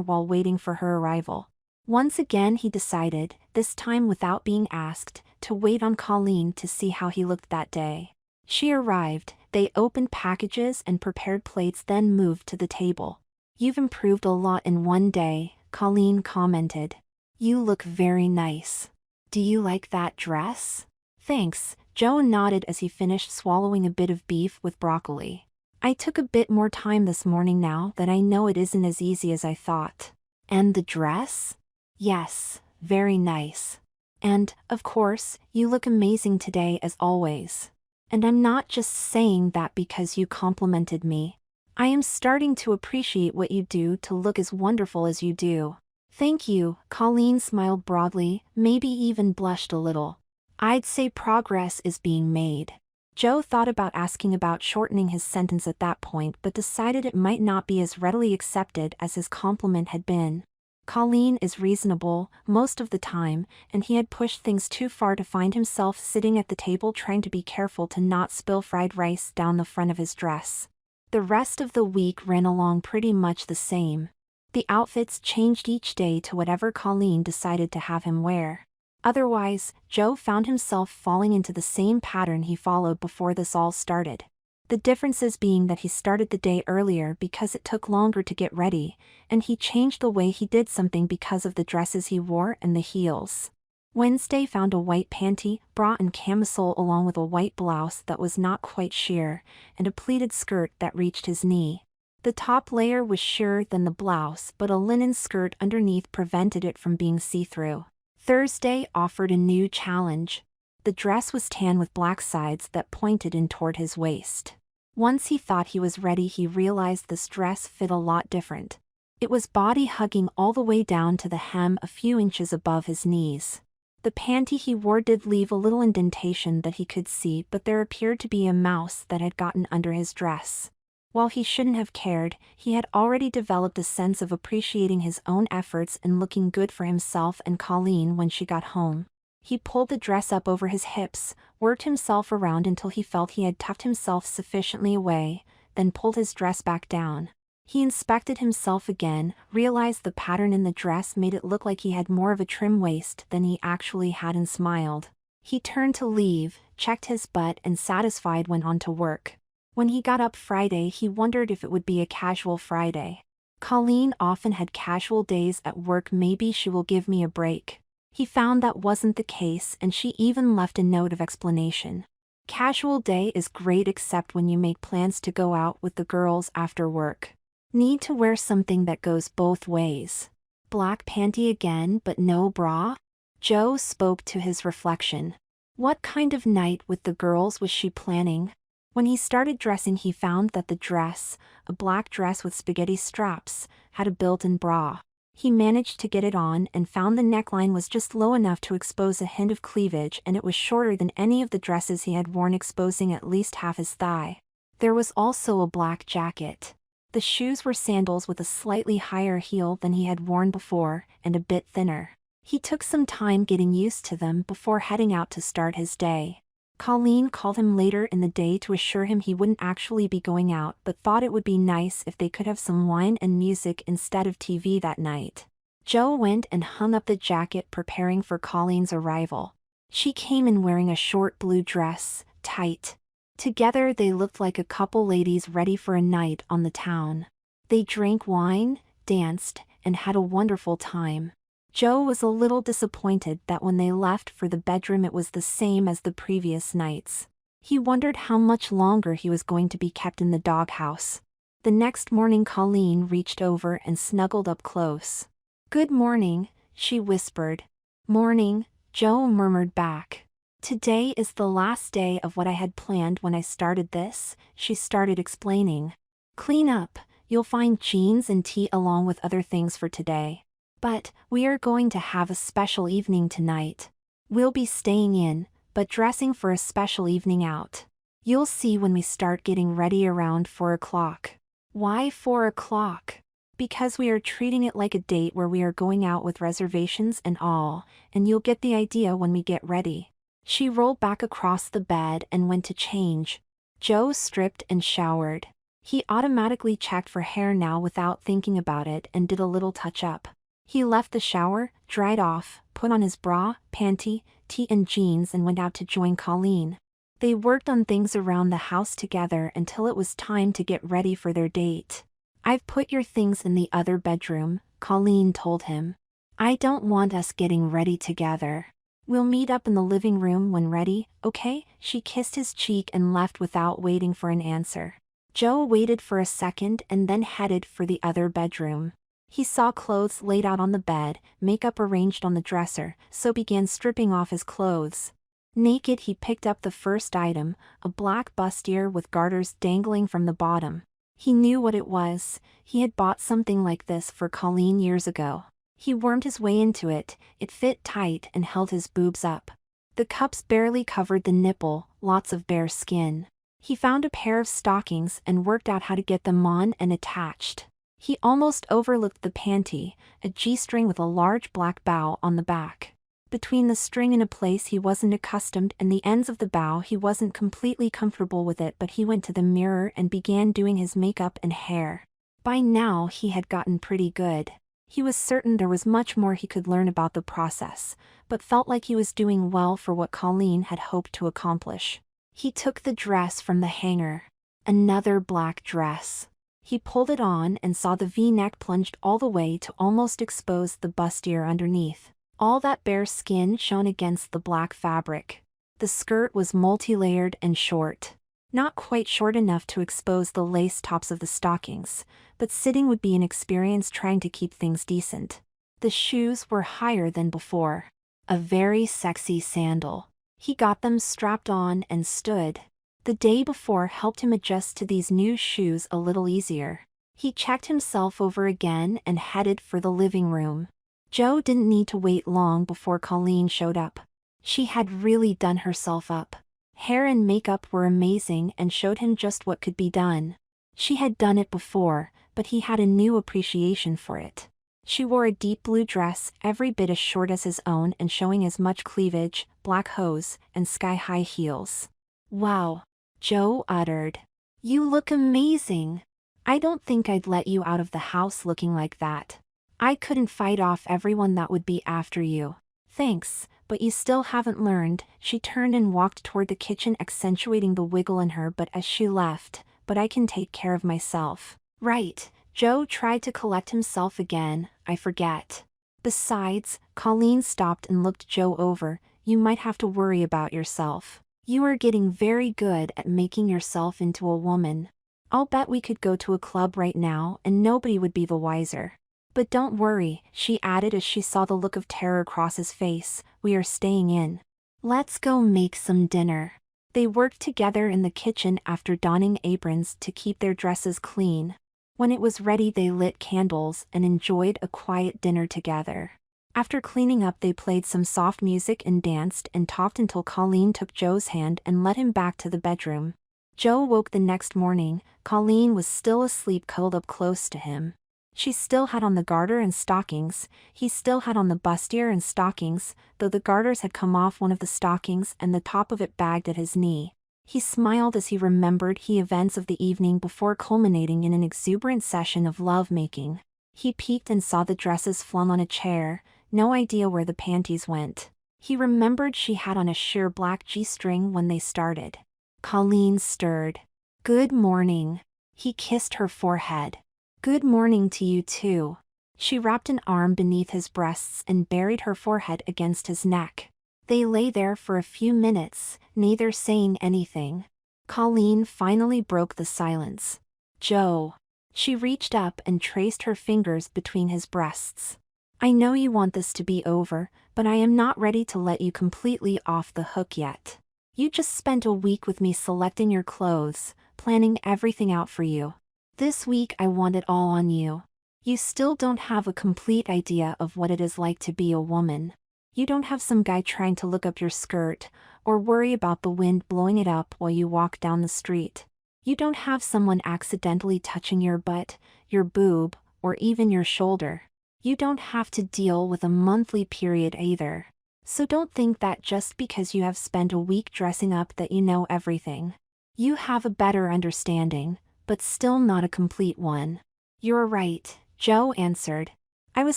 while waiting for her arrival. Once again he decided, this time without being asked, to wait on Colleen to see how he looked that day. She arrived, they opened packages and prepared plates, then moved to the table. "You've improved a lot in one day," Colleen commented. "You look very nice. Do you like that dress?" "Thanks," Joe nodded as he finished swallowing a bit of beef with broccoli. "I took a bit more time this morning now that I know it isn't as easy as I thought." "And the dress?" "Yes, very nice. And, of course, you look amazing today as always. And I'm not just saying that because you complimented me. I am starting to appreciate what you do to look as wonderful as you do." "Thank you," Colleen smiled broadly, maybe even blushed a little. "I'd say progress is being made." Joe thought about asking about shortening his sentence at that point but decided it might not be as readily accepted as his compliment had been. Colleen is reasonable, most of the time, and he had pushed things too far to find himself sitting at the table trying to be careful to not spill fried rice down the front of his dress. The rest of the week ran along pretty much the same. The outfits changed each day to whatever Colleen decided to have him wear. Otherwise, Joe found himself falling into the same pattern he followed before this all started. The differences being that he started the day earlier because it took longer to get ready, and he changed the way he did something because of the dresses he wore and the heels. Wednesday found a white panty, bra and camisole along with a white blouse that was not quite sheer, and a pleated skirt that reached his knee. The top layer was sheerer than the blouse, but a linen skirt underneath prevented it from being see-through. Thursday offered a new challenge. The dress was tan with black sides that pointed in toward his waist. Once he thought he was ready, he realized this dress fit a lot different. It was body-hugging all the way down to the hem a few inches above his knees. The panty he wore did leave a little indentation that he could see, but there appeared to be a mouse that had gotten under his dress. While he shouldn't have cared, he had already developed a sense of appreciating his own efforts and looking good for himself and Colleen when she got home. He pulled the dress up over his hips, worked himself around until he felt he had tucked himself sufficiently away, then pulled his dress back down. He inspected himself again, realized the pattern in the dress made it look like he had more of a trim waist than he actually had, and smiled. He turned to leave, checked his butt, and satisfied went on to work. When he got up Friday, he wondered if it would be a casual Friday. Colleen often had casual days at work. Maybe she will give me a break. He found that wasn't the case, and she even left a note of explanation. Casual day is great except when you make plans to go out with the girls after work. Need to wear something that goes both ways. Black panty again but no bra? Joe spoke to his reflection. What kind of night with the girls was she planning? When he started dressing, he found that the dress, a black dress with spaghetti straps, had a built-in bra. He managed to get it on and found the neckline was just low enough to expose a hint of cleavage, and it was shorter than any of the dresses he had worn, exposing at least half his thigh. There was also a black jacket. The shoes were sandals with a slightly higher heel than he had worn before, and a bit thinner. He took some time getting used to them before heading out to start his day. Colleen called him later in the day to assure him he wouldn't actually be going out but thought it would be nice if they could have some wine and music instead of TV that night. Joe went and hung up the jacket preparing for Colleen's arrival. She came in wearing a short blue dress, tight. Together they looked like a couple ladies ready for a night on the town. They drank wine, danced, and had a wonderful time. Joe was a little disappointed that when they left for the bedroom it was the same as the previous nights. He wondered how much longer he was going to be kept in the doghouse. The next morning Colleen reached over and snuggled up close. "Good morning," she whispered. "Morning," Joe murmured back. "Today is the last day of what I had planned when I started this," she started explaining. "Clean up, you'll find jeans and tea along with other things for today. But we are going to have a special evening tonight. We'll be staying in, but dressing for a special evening out. You'll see when we start getting ready around 4 o'clock. "Why 4 o'clock? "Because we are treating it like a date where we are going out with reservations and all, and you'll get the idea when we get ready." She rolled back across the bed and went to change. Joe stripped and showered. He automatically checked for hair now without thinking about it and did a little touch-up. He left the shower, dried off, put on his bra, panty, tee and jeans and went out to join Colleen. They worked on things around the house together until it was time to get ready for their date. "I've put your things in the other bedroom," Colleen told him. "I don't want us getting ready together. We'll meet up in the living room when ready, okay?" She kissed his cheek and left without waiting for an answer. Joe waited for a second and then headed for the other bedroom. He saw clothes laid out on the bed, makeup arranged on the dresser, so began stripping off his clothes. Naked he picked up the first item, a black bustier with garters dangling from the bottom. He knew what it was. He had bought something like this for Colleen years ago. He wormed his way into it. It fit tight and held his boobs up. The cups barely covered the nipple, lots of bare skin. He found a pair of stockings and worked out how to get them on and attached. He almost overlooked the panty, a G-string with a large black bow on the back. Between the string and a place he wasn't accustomed and the ends of the bow he wasn't completely comfortable with it, but he went to the mirror and began doing his makeup and hair. By now he had gotten pretty good. He was certain there was much more he could learn about the process, but felt like he was doing well for what Colleen had hoped to accomplish. He took the dress from the hanger. Another black dress. He pulled it on and saw the V-neck plunged all the way to almost expose the bustier underneath. All that bare skin shone against the black fabric. The skirt was multi-layered and short. Not quite short enough to expose the lace tops of the stockings, but sitting would be an experience trying to keep things decent. The shoes were higher than before. A very sexy sandal. He got them strapped on and stood. The day before helped him adjust to these new shoes a little easier. He checked himself over again and headed for the living room. Joe didn't need to wait long before Colleen showed up. She had really done herself up. Hair and makeup were amazing and showed him just what could be done. She had done it before, but he had a new appreciation for it. She wore a deep blue dress, every bit as short as his own and showing as much cleavage, black hose, and sky-high heels. "Wow," Joe uttered. "You look amazing. I don't think I'd let you out of the house looking like that. I couldn't fight off everyone that would be after you." "Thanks, but you still haven't learned." She turned and walked toward the kitchen, accentuating the wiggle in her but as she left, "But I can take care of myself." "Right." Joe tried to collect himself again. "I forget. Besides," Colleen stopped and looked Joe over, "you might have to worry about yourself. You are getting very good at making yourself into a woman. I'll bet we could go to a club right now and nobody would be the wiser. But don't worry," she added as she saw the look of terror cross his face, "we are staying in. Let's go make some dinner." They worked together in the kitchen after donning aprons to keep their dresses clean. When it was ready they lit candles and enjoyed a quiet dinner together. After cleaning up they played some soft music and danced and talked until Colleen took Joe's hand and led him back to the bedroom. Joe woke the next morning. Colleen was still asleep, curled up close to him. She still had on the garter and stockings. He still had on the bustier and stockings, though the garters had come off one of the stockings and the top of it bagged at his knee. He smiled as he remembered the events of the evening before, culminating in an exuberant session of love-making. He peeked and saw the dresses flung on a chair, no idea where the panties went. He remembered she had on a sheer black G-string when they started. Colleen stirred. "Good morning." He kissed her forehead. "Good morning to you too." She wrapped an arm beneath his breasts and buried her forehead against his neck. They lay there for a few minutes, neither saying anything. Colleen finally broke the silence. "Joe." She reached up and traced her fingers between his breasts. "I know you want this to be over, but I am not ready to let you completely off the hook yet. You just spent a week with me selecting your clothes, planning everything out for you. This week I want it all on you. You still don't have a complete idea of what it is like to be a woman. You don't have some guy trying to look up your skirt, or worry about the wind blowing it up while you walk down the street. You don't have someone accidentally touching your butt, your boob, or even your shoulder. You don't have to deal with a monthly period either. So don't think that just because you have spent a week dressing up that you know everything. You have a better understanding, but still not a complete one." "You're right," Joe answered. "I was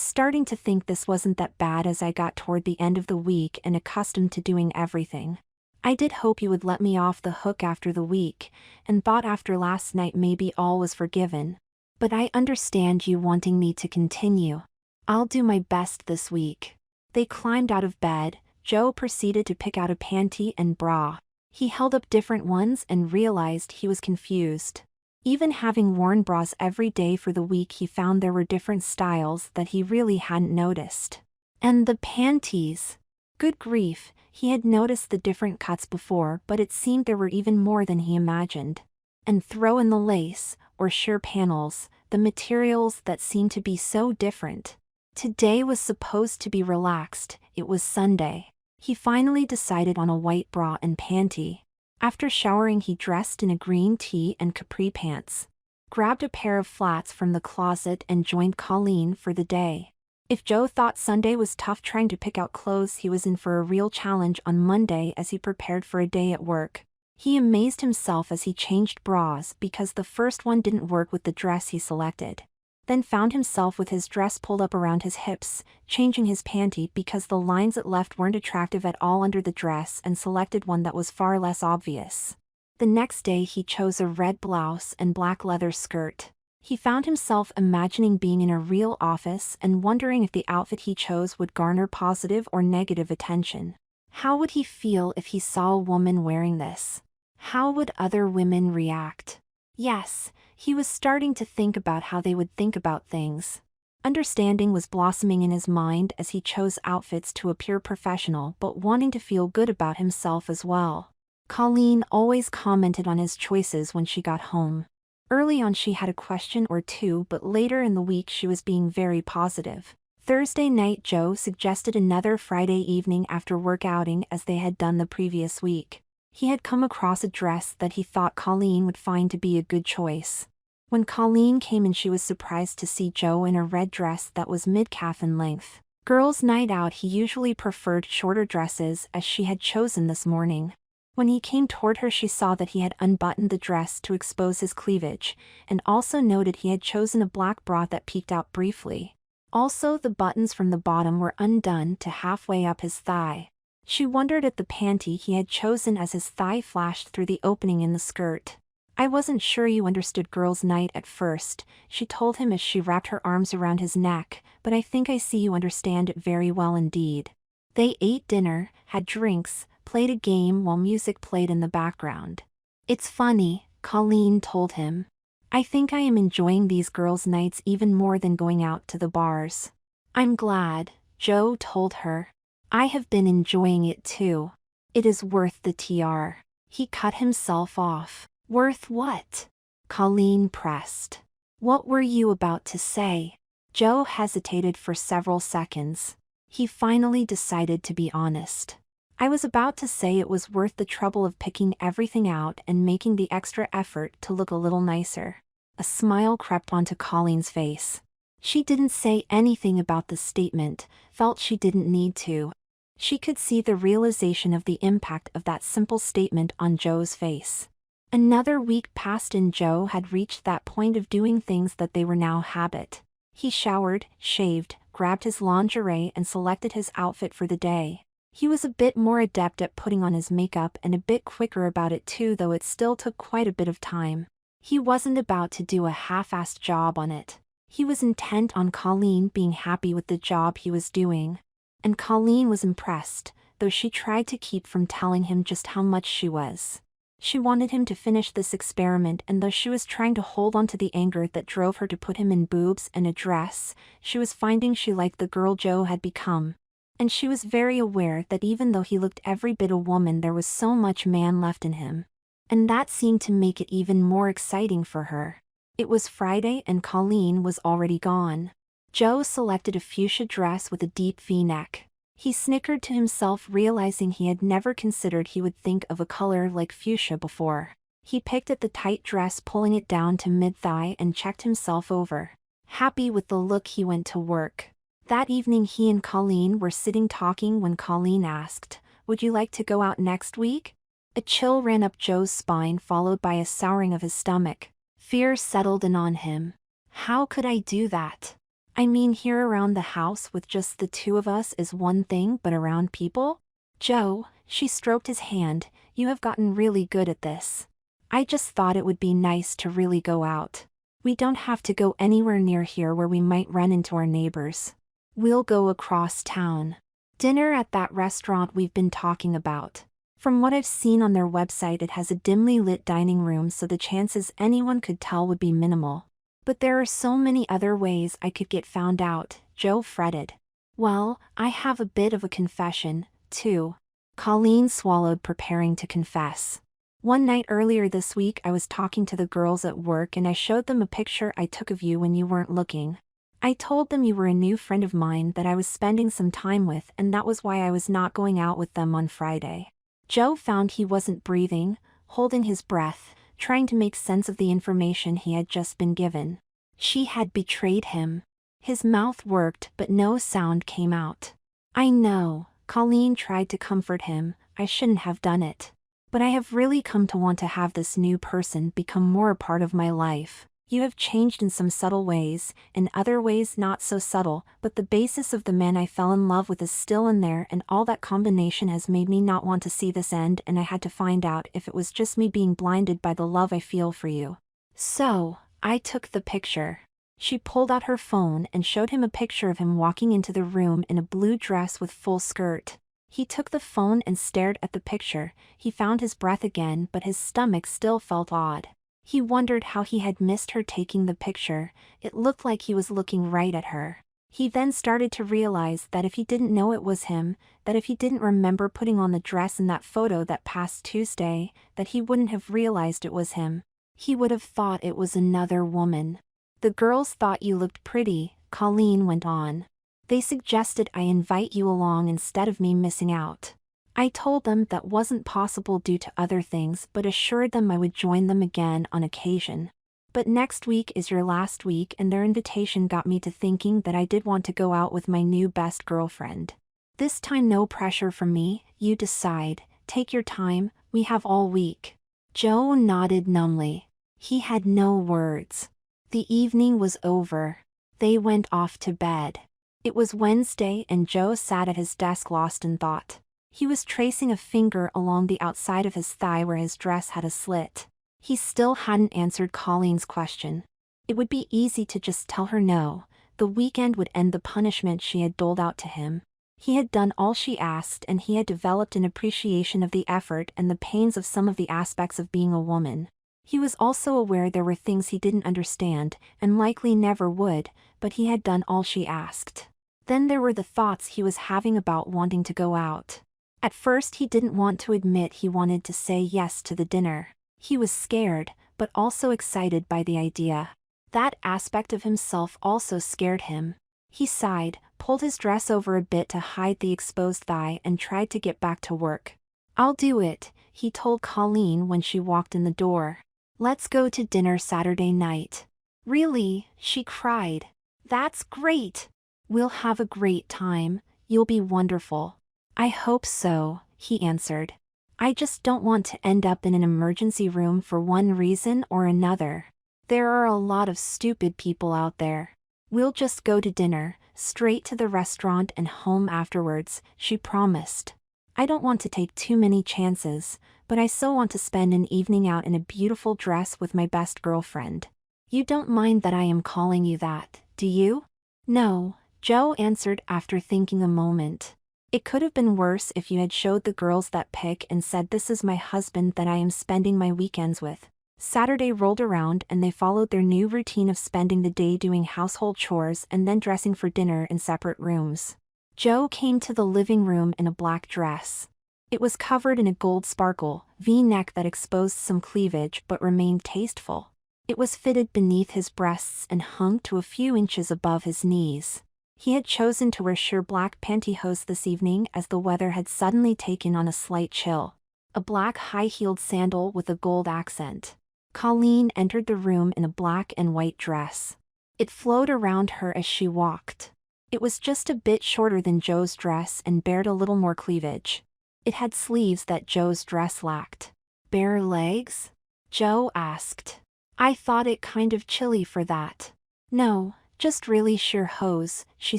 starting to think this wasn't that bad as I got toward the end of the week and accustomed to doing everything. I did hope you would let me off the hook after the week, and thought after last night maybe all was forgiven. But I understand you wanting me to continue. I'll do my best this week." They climbed out of bed. Joe proceeded to pick out a panty and bra. He held up different ones and realized he was confused. Even having worn bras every day for the week, he found there were different styles that he really hadn't noticed. And the panties! Good grief, he had noticed the different cuts before, but it seemed there were even more than he imagined. And throw in the lace, or sheer panels, the materials that seemed to be so different. Today was supposed to be relaxed. It was Sunday. He finally decided on a white bra and panty. After showering, he dressed in a green tee and capri pants, grabbed a pair of flats from the closet and joined Colleen for the day. If Joe thought Sunday was tough trying to pick out clothes, he was in for a real challenge on Monday as he prepared for a day at work. He amazed himself as he changed bras because the first one didn't work with the dress he selected. Then found himself with his dress pulled up around his hips, changing his panty because the lines it left weren't attractive at all under the dress, and selected one that was far less obvious. The next day he chose a red blouse and black leather skirt. He found himself imagining being in a real office and wondering if the outfit he chose would garner positive or negative attention. How would he feel if he saw a woman wearing this? How would other women react? Yes, he was starting to think about how they would think about things. Understanding was blossoming in his mind as he chose outfits to appear professional but wanting to feel good about himself as well. Colleen always commented on his choices when she got home. Early on she had a question or two, but later in the week she was being very positive. Thursday night Joe suggested another Friday evening after work outing as they had done the previous week. He had come across a dress that he thought Colleen would find to be a good choice. When Colleen came in, she was surprised to see Joe in a red dress that was mid-calf in length. Girls' night out, he usually preferred shorter dresses, as she had chosen this morning. When he came toward her, she saw that he had unbuttoned the dress to expose his cleavage, and also noted he had chosen a black bra that peeked out briefly. Also, the buttons from the bottom were undone to halfway up his thigh. She wondered at the panty he had chosen as his thigh flashed through the opening in the skirt. "I wasn't sure you understood girls' night at first," she told him as she wrapped her arms around his neck, "but I think I see you understand it very well indeed." They ate dinner, had drinks, played a game while music played in the background. "It's funny," Colleen told him. "I think I am enjoying these girls' nights even more than going out to the bars." "I'm glad," Joe told her. "I have been enjoying it too. It is worth the TR." He cut himself off. "Worth what?" Colleen pressed. "What were you about to say?" Joe hesitated for several seconds. He finally decided to be honest. I was about to say it was worth the trouble of picking everything out and making the extra effort to look a little nicer. A smile crept onto Colleen's face. She didn't say anything about the statement, felt she didn't need to. She could see the realization of the impact of that simple statement on Joe's face. Another week passed and Joe had reached that point of doing things that they were now habit. He showered, shaved, grabbed his lingerie and selected his outfit for the day. He was a bit more adept at putting on his makeup and a bit quicker about it too, though it still took quite a bit of time. He wasn't about to do a half-assed job on it. He was intent on Colleen being happy with the job he was doing. And Colleen was impressed, though she tried to keep from telling him just how much she was. She wanted him to finish this experiment, and though she was trying to hold on to the anger that drove her to put him in boobs and a dress, she was finding she liked the girl Joe had become. And she was very aware that even though he looked every bit a woman, there was so much man left in him. And that seemed to make it even more exciting for her. It was Friday and Colleen was already gone. Joe selected a fuchsia dress with a deep V-neck. He snickered to himself, realizing he had never considered he would think of a color like fuchsia before. He picked at the tight dress, pulling it down to mid-thigh, and checked himself over. Happy with the look, he went to work. That evening he and Colleen were sitting talking when Colleen asked, "Would you like to go out next week?" A chill ran up Joe's spine, followed by a souring of his stomach. Fear settled in on him. How could I do that? I mean, here around the house with just the two of us is one thing, but around people? Joe, she stroked his hand, you have gotten really good at this. I just thought it would be nice to really go out. We don't have to go anywhere near here where we might run into our neighbors. We'll go across town. Dinner at that restaurant we've been talking about. From what I've seen on their website, it has a dimly lit dining room, so the chances anyone could tell would be minimal. But there are so many other ways I could get found out, Joe fretted. Well, I have a bit of a confession, too. Colleen swallowed, preparing to confess. One night earlier this week I was talking to the girls at work and I showed them a picture I took of you when you weren't looking. I told them you were a new friend of mine that I was spending some time with, and that was why I was not going out with them on Friday. Joe found he wasn't breathing, holding his breath, trying to make sense of the information he had just been given. She had betrayed him. His mouth worked, but no sound came out. I know, Colleen tried to comfort him, I shouldn't have done it. But I have really come to want to have this new person become more a part of my life. You have changed in some subtle ways, in other ways not so subtle, but the basis of the man I fell in love with is still in there, and all that combination has made me not want to see this end, and I had to find out if it was just me being blinded by the love I feel for you. So, I took the picture. She pulled out her phone and showed him a picture of him walking into the room in a blue dress with full skirt. He took the phone and stared at the picture. He found his breath again, but his stomach still felt odd. He wondered how he had missed her taking the picture. It looked like he was looking right at her. He then started to realize that if he didn't know it was him, that if he didn't remember putting on the dress in that photo that past Tuesday, that he wouldn't have realized it was him. He would have thought it was another woman. The girls thought you looked pretty, Colleen went on. They suggested I invite you along instead of me missing out. I told them that wasn't possible due to other things, but assured them I would join them again on occasion. But next week is your last week, and their invitation got me to thinking that I did want to go out with my new best girlfriend. This time no pressure from me, you decide, take your time, we have all week. Joe nodded numbly. He had no words. The evening was over. They went off to bed. It was Wednesday and Joe sat at his desk lost in thought. He was tracing a finger along the outside of his thigh where his dress had a slit. He still hadn't answered Colleen's question. It would be easy to just tell her no. The weekend would end the punishment she had doled out to him. He had done all she asked, and he had developed an appreciation of the effort and the pains of some of the aspects of being a woman. He was also aware there were things he didn't understand, and likely never would, but he had done all she asked. Then there were the thoughts he was having about wanting to go out. At first he didn't want to admit he wanted to say yes to the dinner. He was scared, but also excited by the idea. That aspect of himself also scared him. He sighed, pulled his dress over a bit to hide the exposed thigh and tried to get back to work. "I'll do it," he told Colleen when she walked in the door. "Let's go to dinner Saturday night." "Really?" she cried. "That's great! We'll have a great time, you'll be wonderful." "I hope so," he answered. "I just don't want to end up in an emergency room for one reason or another. There are a lot of stupid people out there." "We'll just go to dinner, straight to the restaurant and home afterwards," she promised. "I don't want to take too many chances, but I so want to spend an evening out in a beautiful dress with my best girlfriend." "You don't mind that I am calling you that, do you?" "No," Joe answered after thinking a moment. "It could have been worse if you had showed the girls that pic and said this is my husband that I am spending my weekends with." Saturday rolled around and they followed their new routine of spending the day doing household chores and then dressing for dinner in separate rooms. Joe came to the living room in a black dress. It was covered in a gold sparkle V-neck that exposed some cleavage but remained tasteful. It was fitted beneath his breasts and hung to a few inches above his knees. He had chosen to wear sheer black pantyhose this evening as the weather had suddenly taken on a slight chill. A black high-heeled sandal with a gold accent. Colleen entered the room in a black and white dress. It flowed around her as she walked. It was just a bit shorter than Joe's dress and bared a little more cleavage. It had sleeves that Joe's dress lacked. "Bare legs?" Joe asked. "I thought it kind of chilly for that." "No, just really sheer hose," she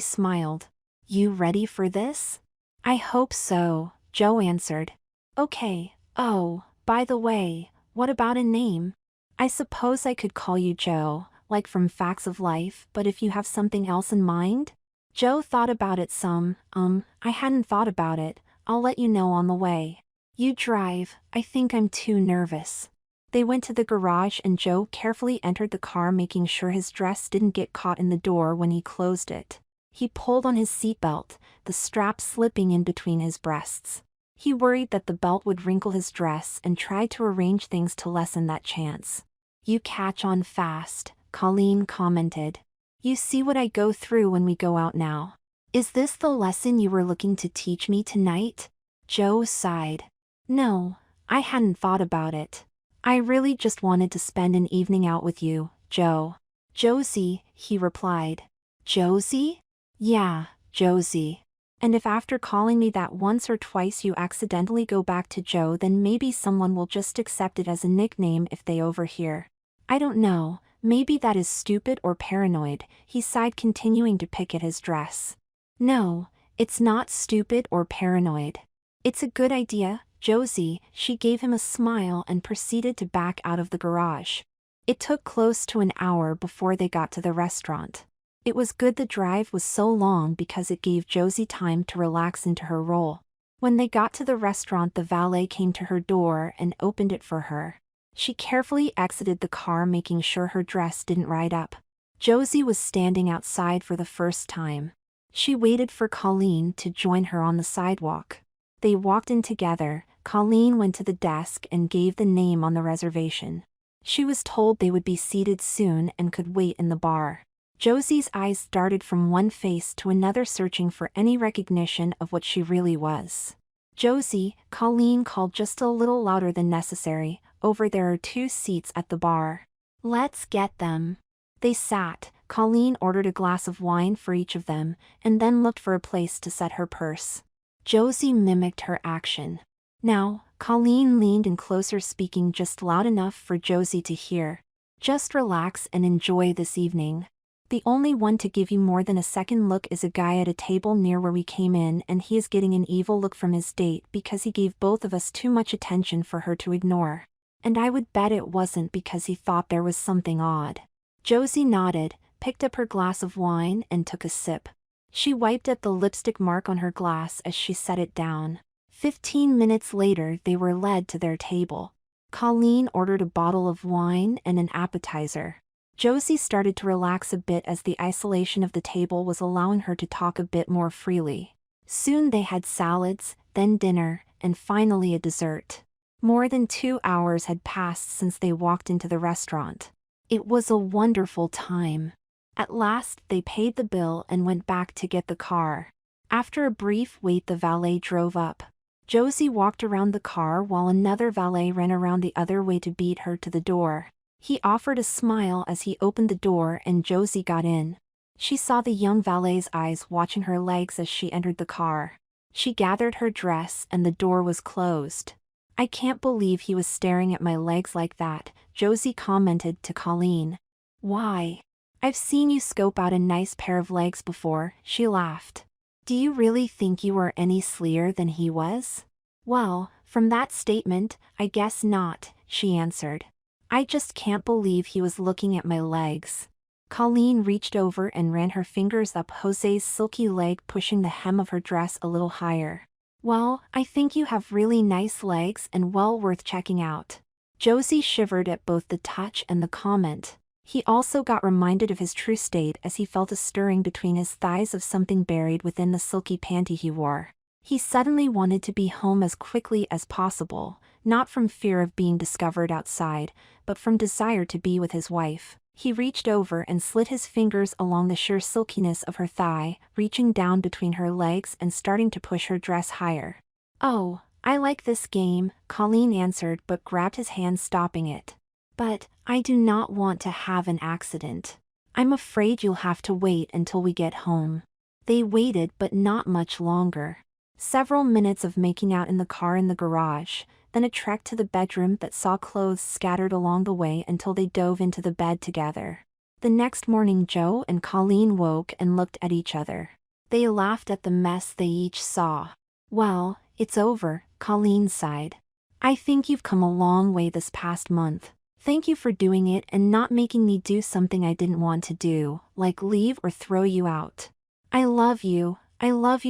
smiled. "You ready for this?" "I hope so," Joe answered. "Okay, oh, by the way, what about a name? I suppose I could call you Joe, like from Facts of Life, but if you have something else in mind?" Joe thought about it some. I hadn't thought about it, I'll let you know on the way." "You drive, I think I'm too nervous." They went to the garage and Joe carefully entered the car, making sure his dress didn't get caught in the door when he closed it. He pulled on his seatbelt, the strap slipping in between his breasts. He worried that the belt would wrinkle his dress and tried to arrange things to lessen that chance. "You catch on fast," Colleen commented. "You see what I go through when we go out now." "Is this the lesson you were looking to teach me tonight?" Joe sighed. "No, I hadn't thought about it. I really just wanted to spend an evening out with you, Joe." "Josie," he replied. "Josie?" "Yeah, Josie. And if after calling me that once or twice you accidentally go back to Joe, then maybe someone will just accept it as a nickname if they overhear. I don't know, maybe that is stupid or paranoid," he sighed, continuing to pick at his dress. "No, it's not stupid or paranoid. It's a good idea, Josie." She gave him a smile and proceeded to back out of the garage. It took close to an hour before they got to the restaurant. It was good the drive was so long because it gave Josie time to relax into her role. When they got to the restaurant, the valet came to her door and opened it for her. She carefully exited the car, making sure her dress didn't ride up. Josie was standing outside for the first time. She waited for Colleen to join her on the sidewalk. They walked in together. Colleen went to the desk and gave the name on the reservation. She was told they would be seated soon and could wait in the bar. Josie's eyes darted from one face to another, searching for any recognition of what she really was. "Josie," Colleen called just a little louder than necessary, "over there are 2 seats at the bar. Let's get them." They sat. Colleen ordered a glass of wine for each of them, and then looked for a place to set her purse. Josie mimicked her action. "Now," Colleen leaned in closer, speaking just loud enough for Josie to hear. "Just relax and enjoy this evening. The only one to give you more than a second look is a guy at a table near where we came in, and he is getting an evil look from his date because he gave both of us too much attention for her to ignore. And I would bet it wasn't because he thought there was something odd." Josie nodded, picked up her glass of wine and took a sip. She wiped at the lipstick mark on her glass as she set it down. 15 minutes later they were led to their table. Colleen ordered a bottle of wine and an appetizer. Josie started to relax a bit as the isolation of the table was allowing her to talk a bit more freely. Soon they had salads, then dinner, and finally a dessert. More than 2 hours had passed since they walked into the restaurant. It was a wonderful time. At last they paid the bill and went back to get the car. After a brief wait, the valet drove up. Josie walked around the car while another valet ran around the other way to beat her to the door. He offered a smile as he opened the door and Josie got in. She saw the young valet's eyes watching her legs as she entered the car. She gathered her dress and the door was closed. "I can't believe he was staring at my legs like that," Josie commented to Colleen. "Why? I've seen you scope out a nice pair of legs before," she laughed. "Do you really think you were any slier than he was?" "Well, from that statement, I guess not," she answered. "I just can't believe he was looking at my legs." Colleen reached over and ran her fingers up Jose's silky leg, pushing the hem of her dress a little higher. "Well, I think you have really nice legs and well worth checking out." Josie shivered at both the touch and the comment. He also got reminded of his true state as he felt a stirring between his thighs of something buried within the silky panty he wore. He suddenly wanted to be home as quickly as possible, not from fear of being discovered outside, but from desire to be with his wife. He reached over and slid his fingers along the sheer silkiness of her thigh, reaching down between her legs and starting to push her dress higher. "Oh, I like this game," Colleen answered but grabbed his hand, stopping it. "But I do not want to have an accident. I'm afraid you'll have to wait until we get home." They waited, but not much longer. Several minutes of making out in the car in the garage, then a trek to the bedroom that saw clothes scattered along the way until they dove into the bed together. The next morning Joe and Colleen woke and looked at each other. They laughed at the mess they each saw. "Well, it's over," Colleen sighed. "I think you've come a long way this past month. Thank you for doing it and not making me do something I didn't want to do, like leave or throw you out. I love you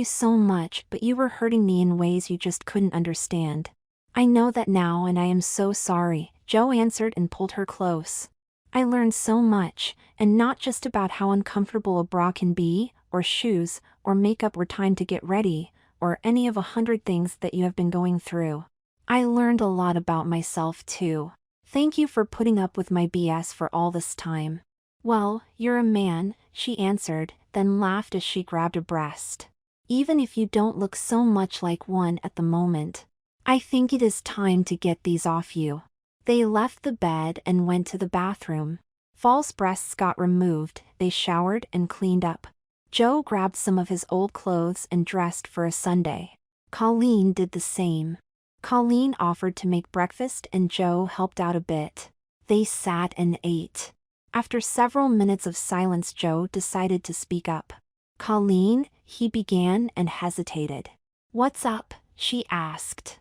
so much, but you were hurting me in ways you just couldn't understand. I know that now and I am so sorry," Joe answered and pulled her close. "I learned so much, and not just about how uncomfortable a bra can be, or shoes, or makeup or time to get ready, or any of 100 things that you have been going through. I learned a lot about myself too. Thank you for putting up with my BS for all this time." "Well, you're a man," she answered, then laughed as she grabbed a breast. "Even if you don't look so much like one at the moment. I think it is time to get these off you." They left the bed and went to the bathroom. False breasts got removed, they showered and cleaned up. Joe grabbed some of his old clothes and dressed for a Sunday. Colleen did the same. Colleen offered to make breakfast and Joe helped out a bit. They sat and ate. After several minutes of silence, Joe decided to speak up. "Colleen," he began and hesitated. "What's up?" she asked.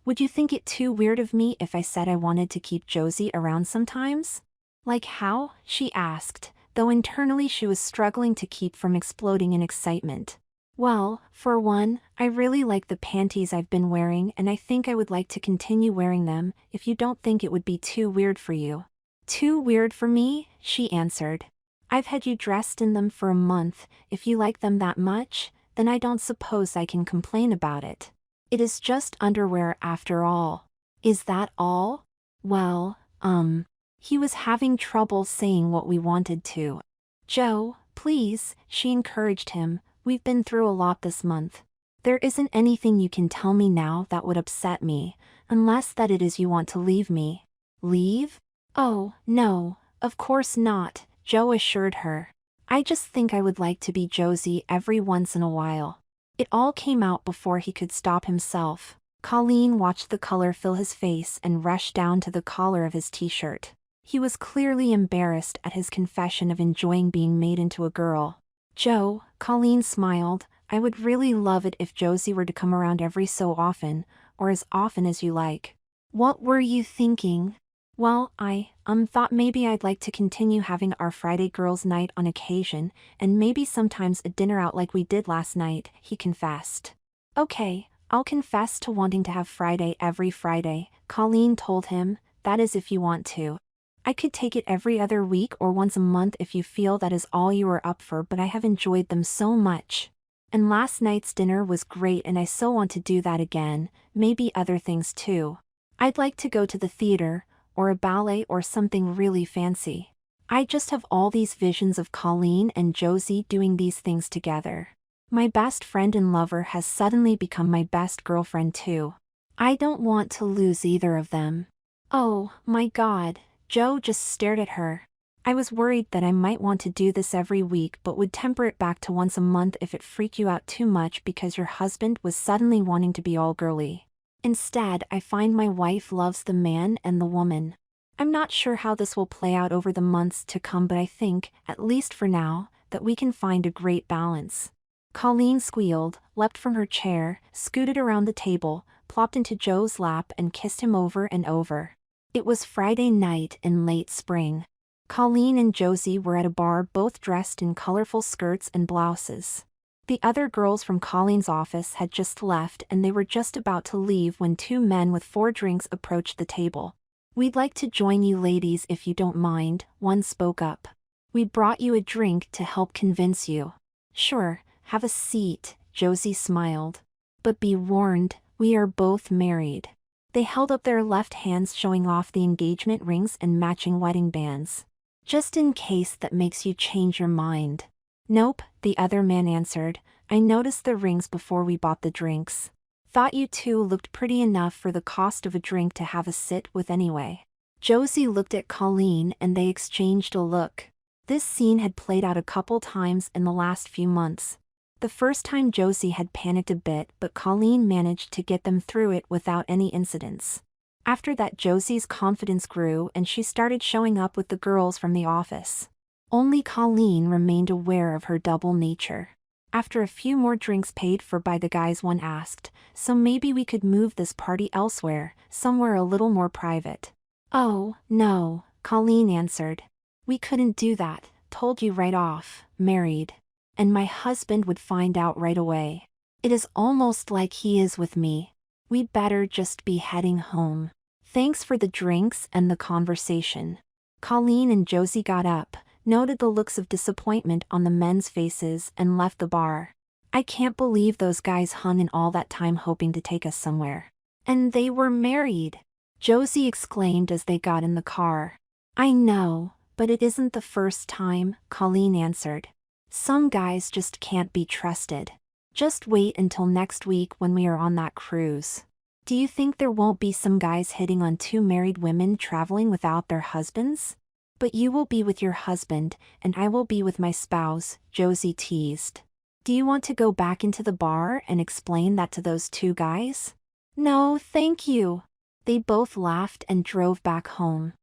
Would you think it too weird of me if I said I wanted to keep Josie around sometimes?" "Like how?" she asked, though internally she was struggling to keep from exploding in excitement. "Well, for one, I really like the panties I've been wearing and I think I would like to continue wearing them if you don't think it would be too weird for you." "Too weird for me?" she answered. "I've had you dressed in them for a month. If you like them that much, then I don't suppose I can complain about it. It is just underwear after all." "Is that all?" "Well, He was having trouble saying what we wanted to." "Joe, please," she encouraged him, "we've been through a lot this month. There isn't anything you can tell me now that would upset me, unless that it is you want to leave me." "Leave? Oh, no, of course not," Joe assured her. "I just think I would like to be Josie every once in a while." It all came out before he could stop himself. Colleen watched the color fill his face and rushed down to the collar of his t-shirt. He was clearly embarrassed at his confession of enjoying being made into a girl. "Joe," Colleen smiled, "I would really love it if Josie were to come around every so often, or as often as you like." "What were you thinking?" "Well, I thought maybe I'd like to continue having our Friday girls' night on occasion, and maybe sometimes a dinner out like we did last night," he confessed. "Okay, I'll confess to wanting to have Friday every Friday," Colleen told him, "that is if you want to. I could take it every other week or once a month if you feel that is all you are up for, but I have enjoyed them so much. And last night's dinner was great and I so want to do that again, maybe other things too. I'd like to go to the theater, or a ballet or something really fancy. I just have all these visions of Colleen and Josie doing these things together. My best friend and lover has suddenly become my best girlfriend too. I don't want to lose either of them. Oh, my God, Joe just stared at her. I was worried that I might want to do this every week but would temper it back to once a month if it freaked you out too much because your husband was suddenly wanting to be all girly. Instead, I find my wife loves the man and the woman. I'm not sure how this will play out over the months to come, but I think, at least for now, that we can find a great balance. Colleen squealed, leapt from her chair, scooted around the table, plopped into Joe's lap and kissed him over and over. It was Friday night in late spring. Colleen and Josie were at a bar, both dressed in colorful skirts and blouses. The other girls from Colleen's office had just left and they were just about to leave when two men with 4 drinks approached the table. "We'd like to join you ladies if you don't mind," one spoke up. "We brought you a drink to help convince you." "Sure, have a seat," Josie smiled. "But be warned, we are both married." They held up their left hands showing off the engagement rings and matching wedding bands. "Just in case that makes you change your mind." "Nope," the other man answered. "I noticed the rings before we bought the drinks. Thought you two looked pretty enough for the cost of a drink to have a sit with anyway." Josie looked at Colleen and they exchanged a look. This scene had played out a couple times in the last few months. The first time Josie had panicked a bit, but Colleen managed to get them through it without any incidents. After that, Josie's confidence grew and she started showing up with the girls from the office. Only Colleen remained aware of her double nature. After a few more drinks paid for by the guys, one asked, "So maybe we could move this party elsewhere, somewhere a little more private?" "Oh, no," Colleen answered. "We couldn't do that, told you right off, married. And my husband would find out right away. It is almost like he is with me. We'd better just be heading home. Thanks for the drinks and the conversation." Colleen and Josie got up, noted the looks of disappointment on the men's faces and left the bar. "I can't believe those guys hung in all that time hoping to take us somewhere. And they were married," Josie exclaimed as they got in the car. "I know, but it isn't the first time," Colleen answered. "Some guys just can't be trusted. Just wait until next week when we are on that cruise. Do you think there won't be some guys hitting on 2 married women traveling without their husbands? But you will be with your husband, and I will be with my spouse," Josie teased. "Do you want to go back into the bar and explain that to those 2 guys?" "No, thank you." They both laughed and drove back home.